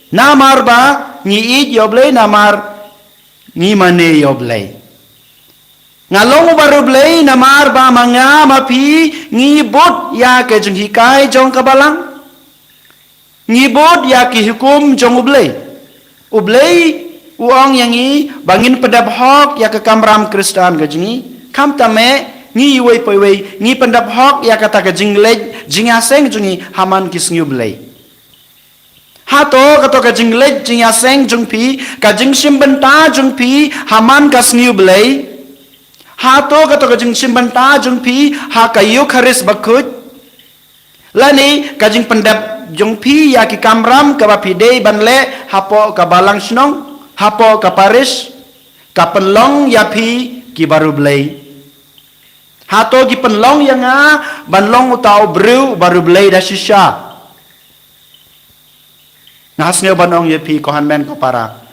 namar ba ngi it yo blay namar ngi mane yo blay ngalong baru blay namar ba manga mapi ngibut ya ke jeng hikai jong kabalang ngibut ya ki hukum jong ublay uang yang i bangin pedap hok ya ke kamram Kristan ke jengi kam tame ngi wei poi ngi pedap hok ya kata ke jing lej jing aseng jengi haman kis ngi ublay hato kato ke jing lej jing aseng jong pi ka jing simbenta jong pi haman kas ngi ublay Hato kato kajing simbanta jung pi ha kayu kharis bakut lani kajing pendap jung pi ya ki kamram ka bapide banle hapo ka balang snong hapo ka paris ka penlong ya pi ki baru blay hato ki penlong yang a banlong utau breu baru blay da shisha ngasnyo banong ya pi kohan men ko para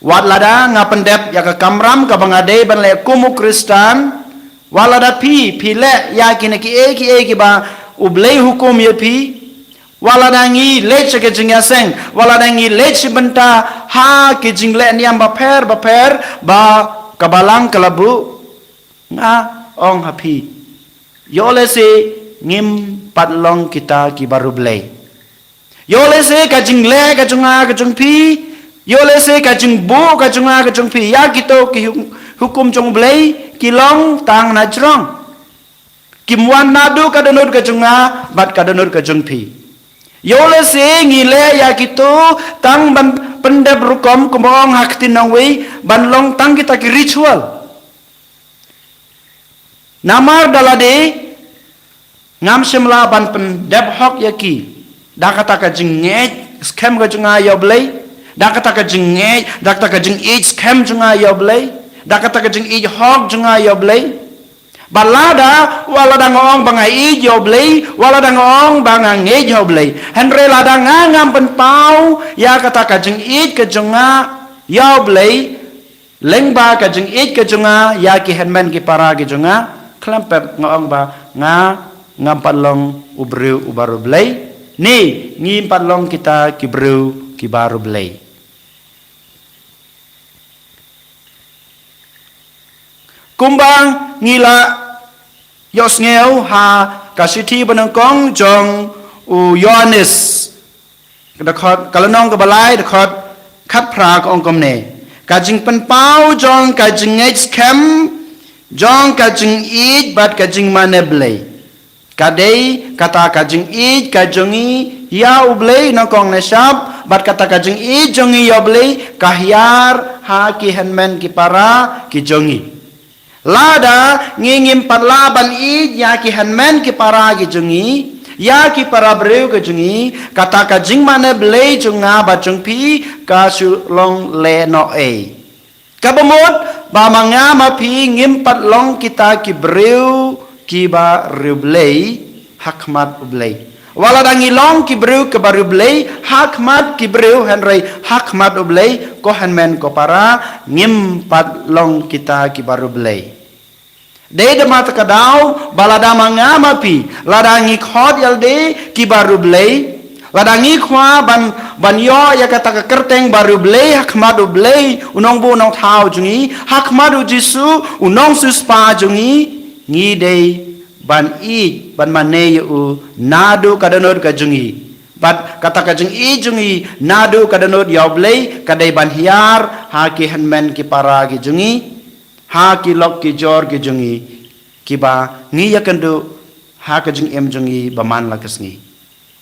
Wat lada ngapendep ya ke kamram ka bangade ban le kumu Kristan walada pi le ya ki e ki ba ublay hukum ye pi walada ngi le ke jingya seng walada ngi le benta ha ki jingle niam ba per ba kabalang kalabu nga ong hapi yole se ngim patlong kita ki baru blay yole se ka jingle ka junga ka jungpi Yole se kajung bu kajunga kajung pi ya gitu ki hukum jong blay kilong tang najrong kimwan nadu kadanur kajunga bat kadanur kajung pi Yole se ngile ya gitu tang ban pendep rukom kumong haktin nangwei ban long tang kita ki ritual namar dalade ngam semla ban pendep hok yaki dakata kajung nge scam kajunga ya blay Dakata ka jing dakata ka jing scam junga yoblay dakata ka jing hog junga yoblay balada wala dangong bangai joblei wala dangong bangange joblei henre lada ngam penpau ya kata kajeng it kejonga joblei lengba kajeng it kejonga ya ki henmen ki para ki jonga klempep ngong ba ngam palong ubreu ubaru blei ni ngim palong kita ki breu ki baru blei kumbang ngila Yos ngeu ha kasiti benangkong jong u Yohanes dekot kalenong ke balai dekot kat pra ke ongkom ne kajing penpau jong kajing ngej kem jong kajing id bat kajing maneblei kadei kata kajing id kajongi ya ublei nangkong nesap bat kata kajing id jongi ya ublei kahyar ha ki henmen ki para ki jongi lada ngingim parlaban id ya ki hanmen ki para ki jungi ya ki para breu ki jungi kata ka jing mane blei junga ba jungpi ka sulong le no e kabamot ba manga ma pi ngim patlong kita ki breu ki ba rublei hakmat ublei wala dangi long ki breu ke baru blei hakmat ki breu henrei hakmat ublei ko hanmen ko para ngim patlong kita ki baru blei de mata kadau balada mangama pi ladangi khod yalde ki baru blei ladangi khwa ban yo ya kata ka kerteng baru blei hakmadu blei unong bu unong thau jungi hakmadu jisu unong suspa jungi ngi dei ban I ban mane yu nadu kadanod ka jungi bat kata ka jungi jungi nadu kadanod ya blei kadai ban hiar ha ki hanmen ki para ki jungi ha ki lok ki jor ki jungi ki ba ngi yakandu ha ka jing em jungi ba man la kasngi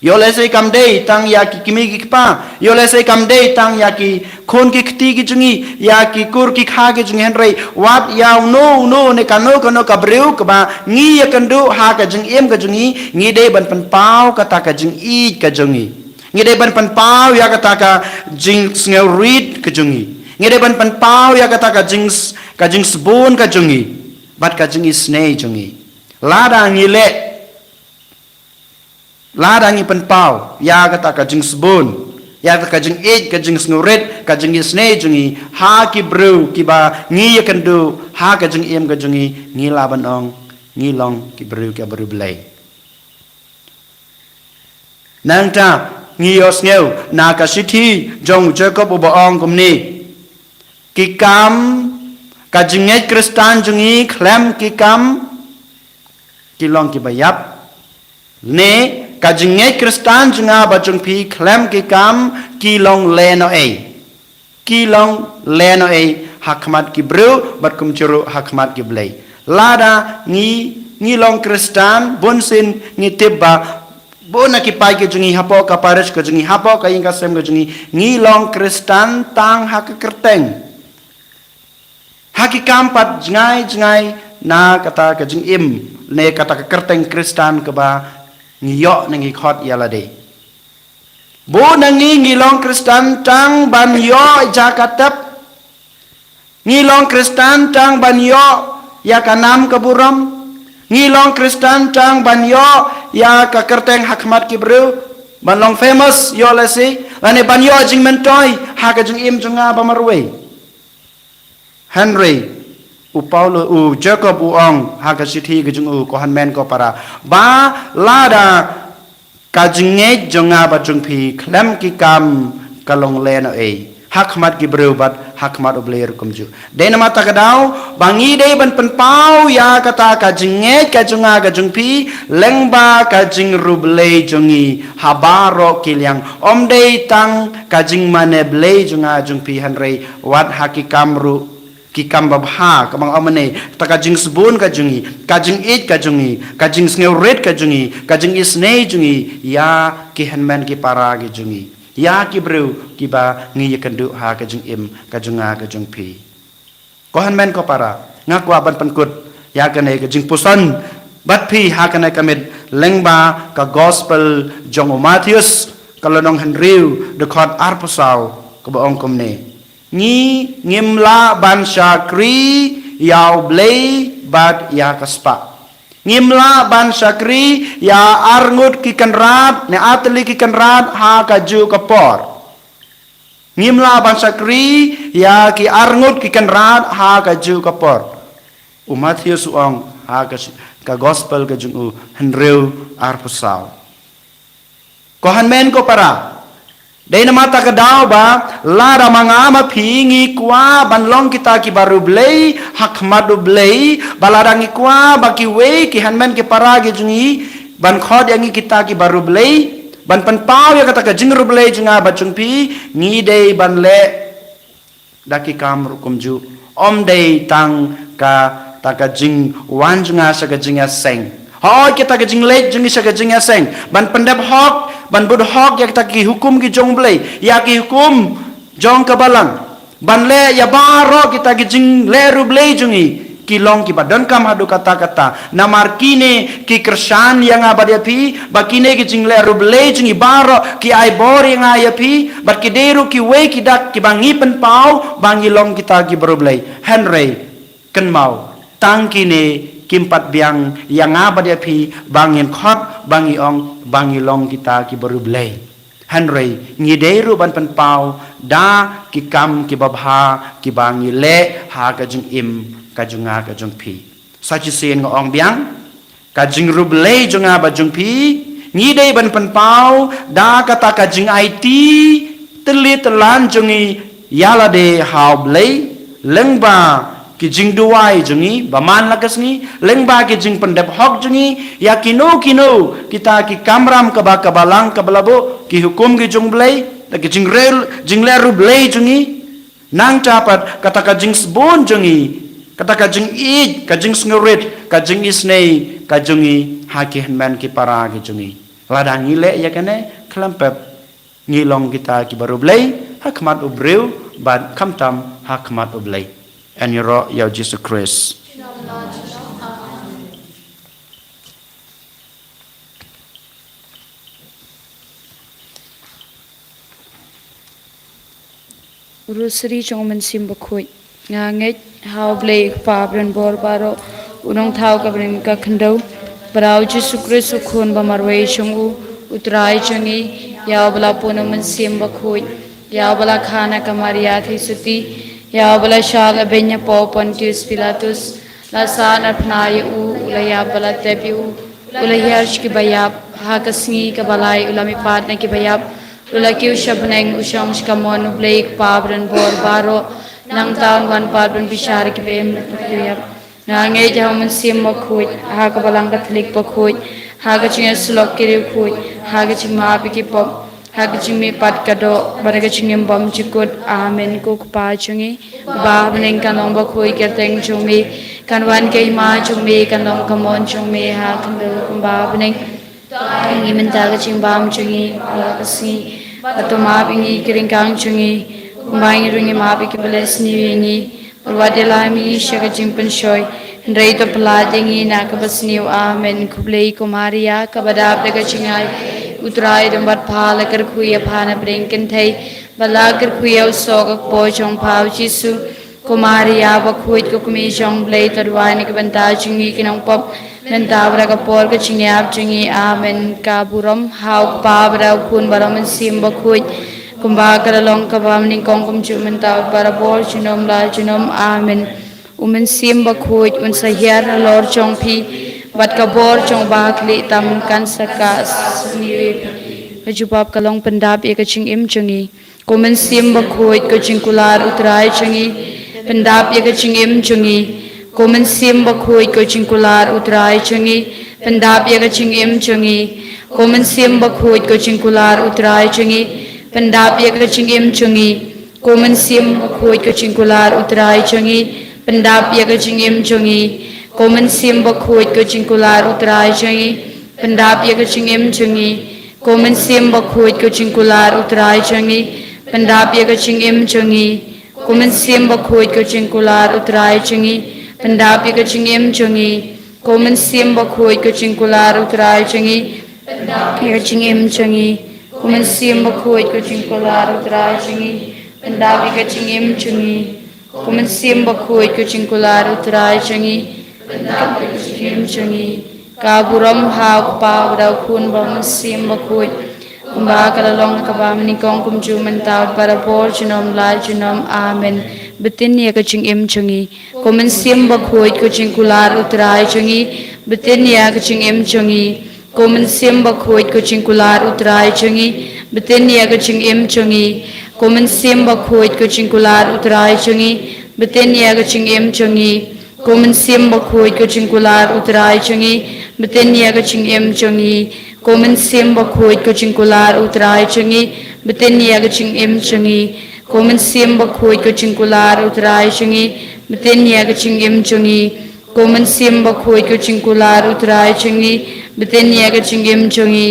yo le se kam dei tang ya ki kimi ki pa yo le se kam dei tang ya ki khon ki khti ki jungi ya ki kur ki kha ki jungi henrei wat ya no ne kano ka breu ka ba ngi yakandu ha ka jing em ka jungi ngi dei ban pan pau ka ta ka jing I ka jungi ngi dei ban pan pau ya ka ta ka jing sngew read ka jungi ngede ban pan pau ya kata ka jing sbun ka jungi bat ka jing isnei jungi lada ngi pan pau ya kata ka jing sbun ya kata ka jing ej ka jing snuret ka jing isnei jungi ha ki bru ki ba ngi yakandu ha ka jing em ka jungi ngi laban ong ngi long ki bru ka bru blai nang ta ngi yos ngeu na ka sithi jong jacob ba ong kumni ki kam ka jinget kristan jungi khlem ki kam ki long ki bayap ne ka jinget kristan junga ba jung phi khlem ki kam ki long leno e hakmat ki bru bat kum churu hakmat ki blai lada ngi long kristan bonsin ngi tibba bona ki pai ke jungi hapo ka paris ke jungi hapo ka inga sem ke jungi ngi long kristan tang hak kerteng haki kampat jengai na kata ke jing im ne kata ke kerteng kristan ke ba ngiyok nengi khot yalade bo nangi ngilong kristan tang ban yo jakatap ngilong kristan tang ban yo ya kanam ke buram ngilong kristan tang ban yo ya ka kerteng hakmat ki bru ban long famous yo lesi ane ban yo jing mentoi ha ka jing im junga ba marwe Henry u Paulo u Jacob u ong ha ka sithi ke jung u ko hanmen ko para ba lada ka jinge jonga ba jung phi khlem ki kam kalong leno e hakmat ki bru bat hakmat obler kumju de nama ta kadau bangi de ban pen pau ya kata ka jinge ka jonga ka jung phi lengba ka jing ruble jongi habaro kilyang om de tang ka jing mane ble jonga jung phi Henry wat hakikam ru ki kam babha kamang amane taka jing sbun ka jungi ka jing it ka jungi ka jing sngew red ka jungi ka jing isnei jungi ya ki hanman ki para ki jungi ya ki bru ki ba ngi yakandu ha ka jing im ka junga ka jung phi ko hanman ko para ngakwa ban pankut ya ka nei ka jing pusan bat phi ha ka nei kamit lengba ka gospel jong Matthews kalonong Henry de khot arpasau ko ba ong komne Ngi ngimla ban syakri yau blei bad ya kaspa ngimla ban sakri ya arngut kikan rat ne atli kikan rat ha kaju kapor ngimla ban sakri ya ki arngut kikan rat ha kaju kapor umat hiu suang ha ka gospel ka jungu henreu arpusau ko hanmen ko para dai na mata ka daw ba lara mga mapingi kwa banlong kita ki baru blei hakmadu blei balarang kwa baki we ki hanmen ki para ki jungi ban khod yang kita ki baru blei ban pan pau ya kata ka jingru blei junga bachung pi ngi dei ban le daki kam rukum ju om dei tang ka taka jing wan junga sa ka jinga seng hoi kita ka jing le jungi sa ka jinga seng ban pendep hok ban bud hok ya kita ki hukum ki jong blei ya ki hukum jong ka balang ban le ya baro kita ki jing le ru blei jungi ki long ki badan kam hadu kata-kata namar kine ki kersan yang abad ya pi bakine ki jing le ru blei jungi baro ki ai bor yang ya pi bat ki deru ki we ki dak ki bangi pen pau bangi long kita ki baru blei henry ken mau tangkine kimpat biang yang abad ya pi bangin khot bangi ong bangi long kita ki baru blei henry ngideru ban pen pau da ki kam ki babha ki bangi le ha ka jing im ka junga ka jung pi sachi sen ngong biang ka jing ru blei junga ba jung pi ngidei ban pen pau da kata ka jing it telit telan jungi yala de ha blei lengba ki jing duai jungi baman lakas ni lengba ki jing pendep hok jungi ya kino kita ki kamram ka ba kabalang ka balabo ki hukum ki jung blei da ki jing le ru blei jungi nang capat kata ka jing sbon jungi kata ka jing id ka jing sngurit ka jing isnei ka jungi haki henman ki para ki jungi ladang ile ya kene klempep ngilong kita ki baru blei hakmat ubreu bad kamtam hakmat ublei and your Jesus Christ. Rusri chong man sim bakoi nganget how blake pabran bor baro unong thau ka brin ka khando barau Jesus Christ khon ba marwei chungu utrai changi yaw bala puno man sim bakoi yaw bala khana ka maria thi suti ya bala shala benya po Pontius Pilatus la sana pnai u la ya bala tebiu ula yarsh ki bayap ha kasngi ka balai ula mi patna ki bayap ula ki ushabneng ushang shkamon blake pabran bor baro nang taon wan pabran bishar ki bem bayap nange jahum sim makhuj ha ka balang katlik pakhuj ha ka chiya slok ki rukhuj ha ka chima bi ki pop hagaching mi pat kado baragaching bam chikut amen ko pa chungi ba bneng kanong ba khoi kerteng chumi kanwan ke ma chumi kanong kamon chumi ha kando ba bneng ngi menta gaching bam chungi kasi atoma bingi kiringkang chungi kumbai rungi ma bi ki bless ni ngi wadela mi shagaching penshoy ndrei to pladingi na kabasniu amen kublei kumaria kabadab dagachingai utrai dombat phala kar khuya phana brenken thai bala kar khuya sogak po chong phau chisu kumaria ba khuit ko kumi chong blei tarwani ke banta chingi kinong pop nanta bra ka por ka chingyap chingi amen ka buram hau pa bra khun baram sim ba khuit kumba kar long ka bam ning kong kum chu menta bara bor chinom la chinom amen umen sim ba khuit un sa hiar lor chong phi wat ka bor chong bak li tam kan saka sni jubab kalong pendap e ka ching im chungi komen sim ba khoit ko chingkular utrai chungi pendap e ka ching im chungi komen sim ba khoit ko chingkular utrai chungi pendap e ka ching im chungi komen sim ba khoit ko chingkular utrai chungi pendap e ka ching im chungi komen sim ba khoit ko chingkular utrai chungi pendap e ka ching im chungi komen sim ba khoit ko chingkular utrai chungi pendap ye ka chingim chungi komen sim ba khoit ko chingkular utrai chungi pendap ye ka chingim chungi komen sim ba khoit ko chingkular utrai chungi pendap ye ka chingim chungi komen sim ba khoit ko chingkular utrai chungi pendap ye ka chingim chungi komen sim ba khoit ko chingkular utrai chungi pendap ye ka chingim chungi komen sim ba khoit ko chingkular utrai chungi Im changi kaburam hau pa dau kun bang sim bakui ba kalalong kabam ni kong kum ju mentau para por chinom la chinom amen betin ya kaching im changi komen sim bakui kuching kular utrai changi betin ya kaching im changi komen sim bakui kuching kular utrai changi betin ya kaching im changi komen sim bakui kuching kular utrai changi betin ya kaching im changi komen sim bakui kuching kular utrai changi betin ya kaching im changi komen sim bakui kuching kular utrai changi betin ya kaching im changi komen sim bakui kuching kular utrai changi betin ya kaching im changi komen sim bakui kuching kular utrai changi betin ya kaching im changi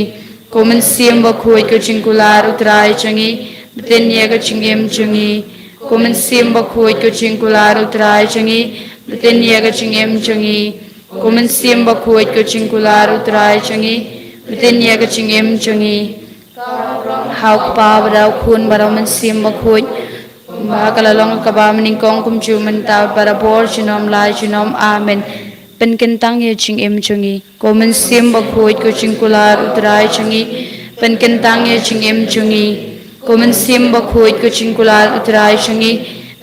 komen sim bakui kuching kular utrai changi betin ya kaching im changi komen sim bakui kuching kular utrai changi betin ya kaching im changi komen sim bakui kuching kular utrai changi betin ya kaching im changi hau pa badau kun barau men sim bakui ba kalalong kabam ning kong kum chu men ta para bor chinom lai chinom amen pen kentang ye ching im changi komen sim bakui kuching kular utrai changi pen kentang ye ching im changi komen sim bakui kuching kular utrai changi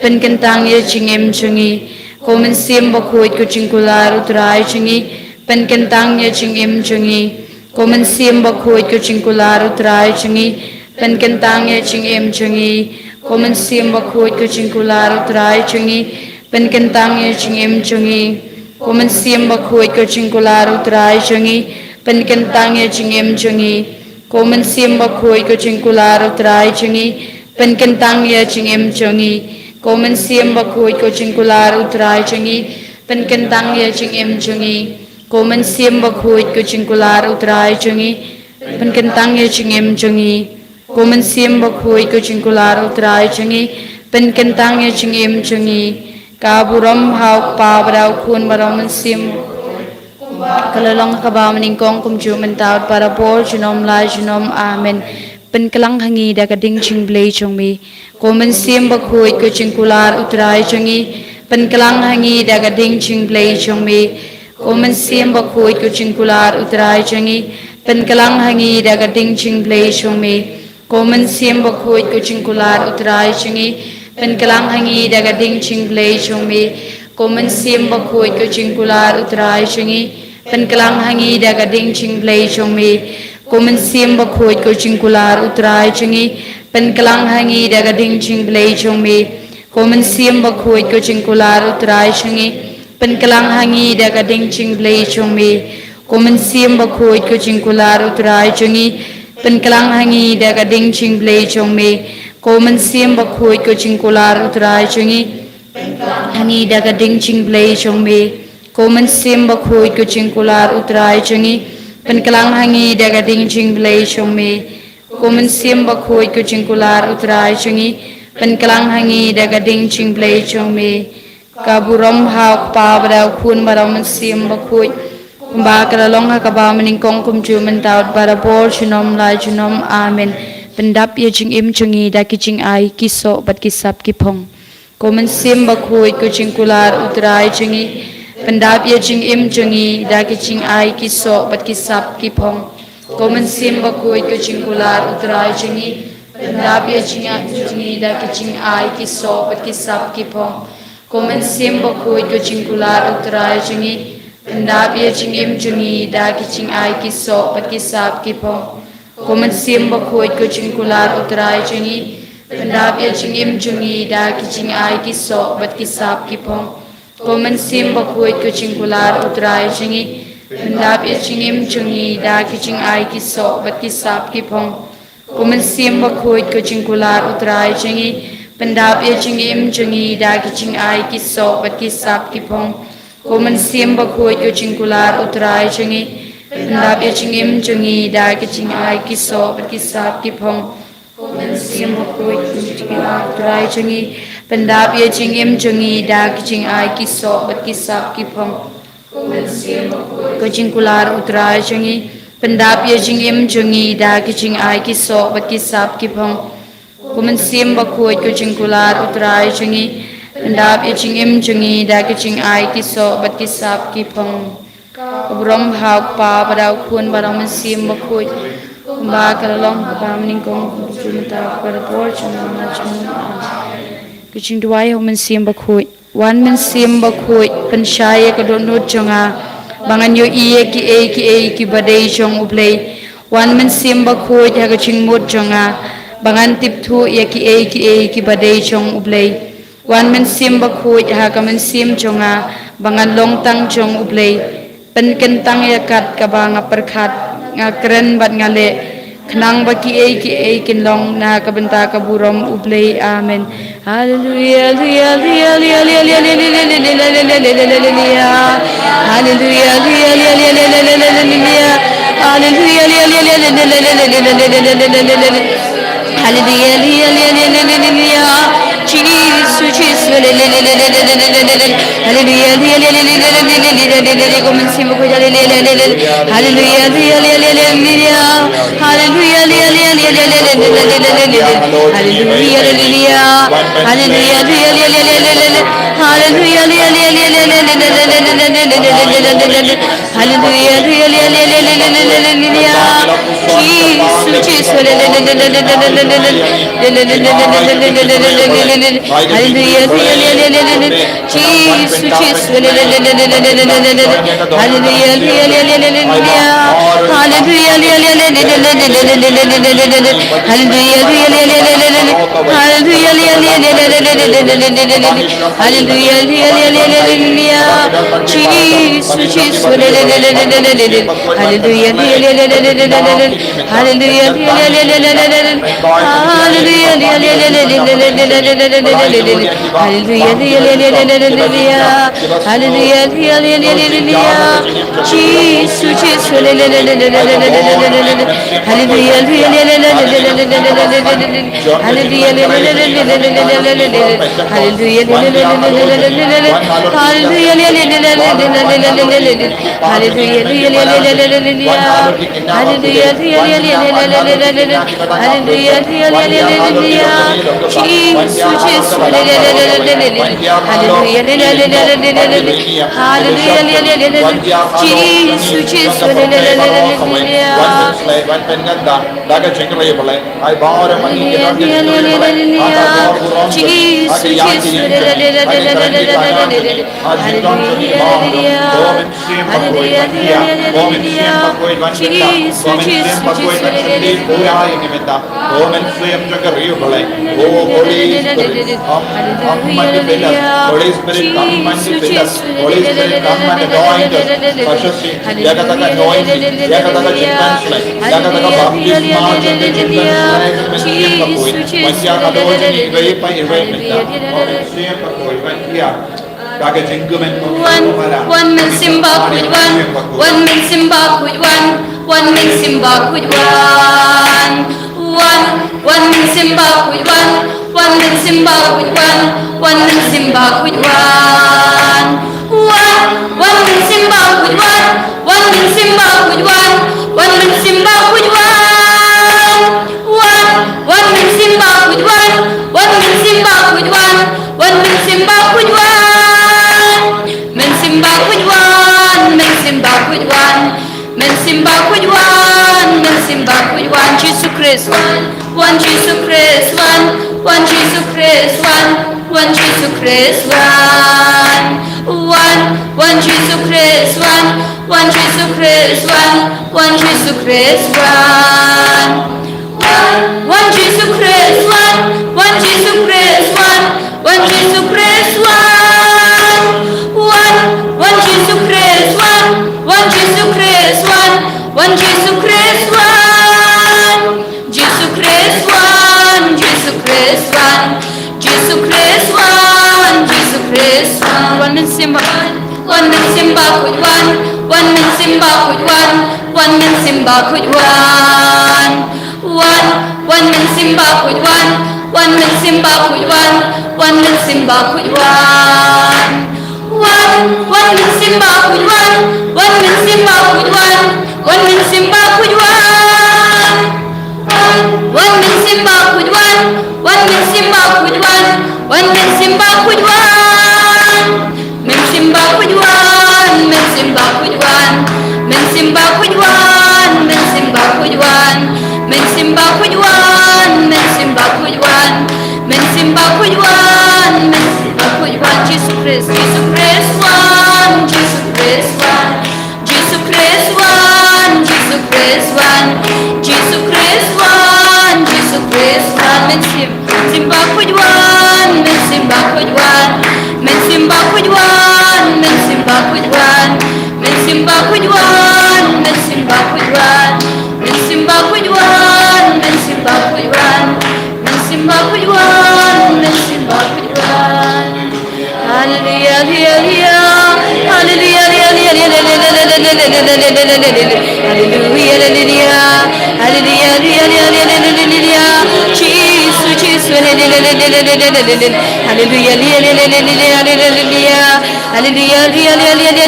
pen kentang ye ching im changi komen sim bakui kuching kular utrai changi pen kentang ye ching im changi komen sim bakui kuching kular utrai changi pen kentang ye ching im changi komen sim bakui kuching kular utrai changi pen kentang ye ching im changi komen sim bakui kuching kular utrai changi pen kentang ye ching im changi komen sim bakui kuching kular utrai changi pen kentang ye ching im changi komen sim bakui kuching kular utrai changi pen kentang ye ching im changi komen sim bakui kuching kular utrai changi pen kentang ye ching im changi komen sim bakui kuching kular utrai changi pen kentang ye ching im changi kaburam hau pa badau kun barau men sim kalalong kabam ning kong kum chu men taut para por chinom lai chinom amen pen kalang hangi da kading ching blei chong mi komen sim bakui kuching kular utrai changi pen kalang hangi da kading ching blei chong mi komen sim bakui kuching kular utrai changi pen kalang hangi da kading ching blei chong mi komen sim bakui kuching kular utrai changi pen kalang hangi da kading ching blei chong mi komen sim bakui kuching kular utrai changi pen kalang hangi da kading ching blei chong mi komen sim bakui kuching kular utrai changi pen kalang hangi da kading ching blei chong mi komen sim bakui kuching kular utrai changi pen kalang hangi da kading ching blei chong mi komen sim bakui kuching kular utrai changi pen kalang hangi da kading ching blei chong mi komen sim bakui kuching kular utrai changi hangi da kading ching blei chong mi komen sim bakui kuching kular utrai changi pen kalang hangi da kading ching blei chong mi komen sim bakui kuching kular utrai changi pen kalang hangi da kading ching blei chong mi kaburam hau pa badau kun barau men sim bakui ba kalalong ha kabam ning kong kum chu men taut para por chinom lai chinom amen pendap ye ching im changi da ki ching ai ki so bat ki sap ki phong komen sim bakui kuching kular utrai changi pendap ye ching im changi da ki ching ai ki so bat ki sap ki phong komen sim bakui kuching kular utrai changi pendap ye ching changi da ki ching ai ki so bat ki sap ki phong komen sim bakui kuching kular utrai changi pendap ye ching im changi da ki ching ai ki so bat ki sap ki phong komen sim bakui kuching kular utrai changi pendap ye ching im changi da ki ching ai ki so bat ki sap ki phong komen sim bakui kuching kular utrai changi pendap ye ching im changi da ki ching ai ki so bat ki sap ki phong komen sim bakui kuching kular utrai changi pendap ye ching im changi da ki ching ai ki so bat ki sap ki phong komen sim bakui kuching kular utrai changi pendap ye ching im changi da ki ching ai ki so bat ki sap ki phong komen sim bakui kuching kular utrai changi pendap ye ching im changi da ki ching ai ki so bat ki sap ki phong kuching kular utrai changi pendap ye ching im changi da ki ching ai ki so bat ki sap ki phong komen sim bakui kuching kular utrai changi อันดับจิงจงอีดากิจิงไอกิโซบัดกิสับกิพงบรมหาวปาบดาวคุณบารมันซิมบคุยบากระลองบามนิงกงจุนตากระปอร์จุนมาจุนกิจิงดวายมันซิมบคุยวันมันซิมบคุยปัญชายกระโดดนุจงอาบางอันอยู่อีki badai jong ublei wan man sim ba khoi ha ga ching mut jonga bangan tip thu ki badai jong ublei wan man sim ba khoi ha ga man sim jonga bangan long tang jong ublei pen ken tang ya kat ka banga perkhat nga kren bat nga le khnang ba ki kin long na ka benta ka burom ublei amen hallelujah hallelujah hallelujah hallelujah One man simba with one man simba with one man simba with one man simba with one man simba with one man simba with one man simba with one man simba with one man simba with one man simba with one man simba with one man simba with men simba with men simba with men simba with men simba with Jesus Christ one Jesus Christ one Jesus Christ one Jesus Christ one Jesus Christ one Jesus Christ one Jesus Christ one Jesus Christ one Jesus Christ one Jesus Christ one Jesus Christ one Jesus Christ one Jesus Christ Jesus Christ Jesus Christ Jesus Christ Jesus Christ one man simba with one man simba with one man simba with one man simba with one man simba with one man simba with one man simba with one man simba with one man simba with one man simba with one man simba with one man simba with Christ one, Jesus Christ one, Jesus Christ one, men simba kuj one, men simba kuj one, men simba kuj one, men simba kuj one, men simba kuj one, men simba kuj one, men simba kuj one, men simba kuj one, men simba kuj one, men simba kuj one. Hallelujah, hallelujah, hallelujah, hallelujah, hallelujah, hallelujah, hallelujah, Jesus, Jesus, hallelujah, hallelujah,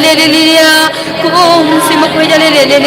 hallelujah, kum simakuja, hallelujah,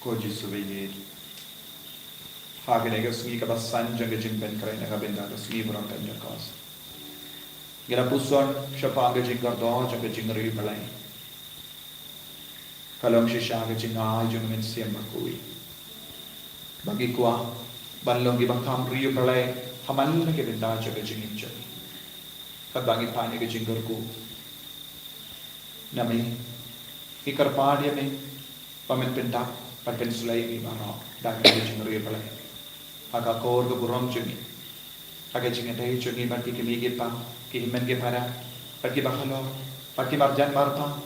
Ko Jesu veyer. Hagene ga Sngi ka basan jaga Jingpynkhreh na kabenda ga Sngi burang Pentekost. Gila puson siapa ga Jingkardo jaga Jingri balai. Kalau shisha ga Jingai jung men siam bakui. Bagi kuah banlong gi bakam riu balai haman na kabenda jaga Jingin jagi. Kad bagi pani ga Jingkarku. Nami ikar padia me pamen pentak Parpen sulai ni mara dah kerja jengri balai. Agak kor ke burung jungi. Agak jengai jungi bagi kami kita, kihimen ke para, bagi bahalor, bagi marjan marta,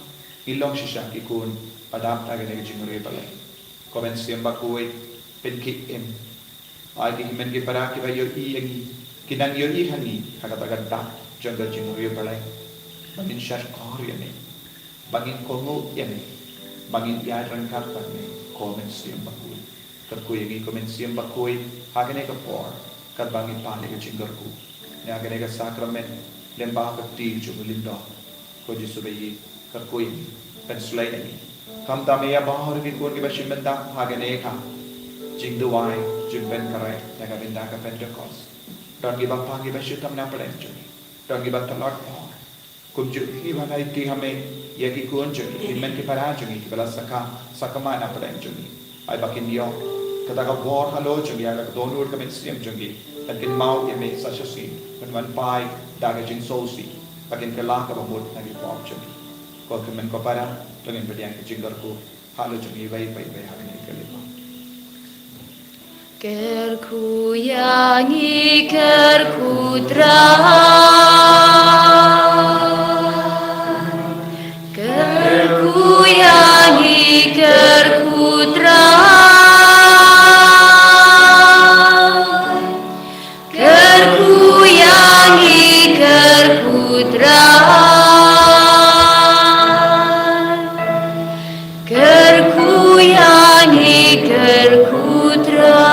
ilong sisa kikun, adap agak kerja jengri balai. Komen siam bakui penki em. Ay kihimen ke para kita yo i yangi, kinang yo i hani, agak dah jenggal jengri balai. Bangin syar kor yani, bangin kongo yani, bangin iad rangkat bangin. Komen siam bakui, terkui yang komen siam bakui, hagene ka por, kat bangi pane ka Jingkarku, ne hagene ka sakramen, lembah ka ti jung lindo, ko Jesu bayi, terkui pen sulai ni, kam tamaya bahar ki kun ki bashim benda hagene ka, Jing duai, Jingpynkhreh, ne ka benda ka Pentekost, dan ki bapa ki bashim tam na paren jung, dan ki bapa lord por, kum jung hi banai ki hame ya ki kun jungi, imen ki para jungi, ki bala sakama na pada jungi. Ay bakin yo, kata ka bor halo jungi, ay ka donur ka men siam jungi, at kin mau ya me sa shasin, man pai daga jing sosi, bakin kala ka bamut na ki pop jungi. Ko kemen ko para, tungin pediang ki Jingkarku, halo jungi bai hakin ikalipa. Kerku yangi kerku dra. Kerku yangi kerku dra. Kerku yangi kerku dra. Kerku yangi kerku dra.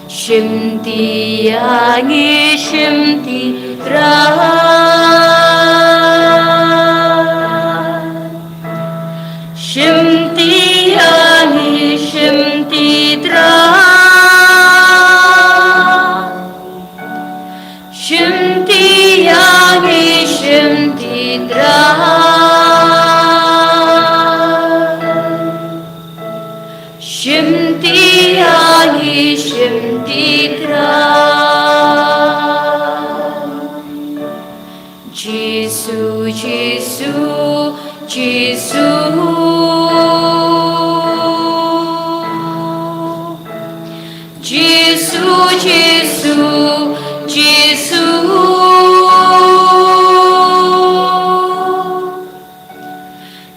Shimti yangi shimti dra. Shimti yangi shimti dra. Shimti yangi shimti dra. Shimti yangi shimti dra. Jesu, Jesu, Jesu. Jesu, Jesu, Jesu.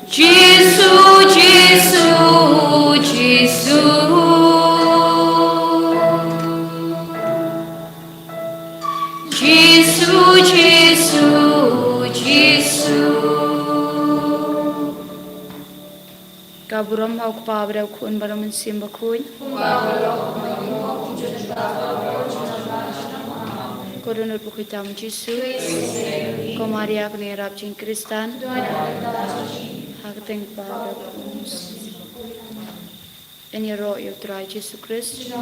Jesu, Jesu, Jesu. Jesu, Jesu, Jesu. Kaburam hau kpabra kun baraman simba kun. Korunut bukitam Jisu. Ko Maria kunirap jing Kristan. Hakateng pada uns. En je rooi op draai Jesu Christus.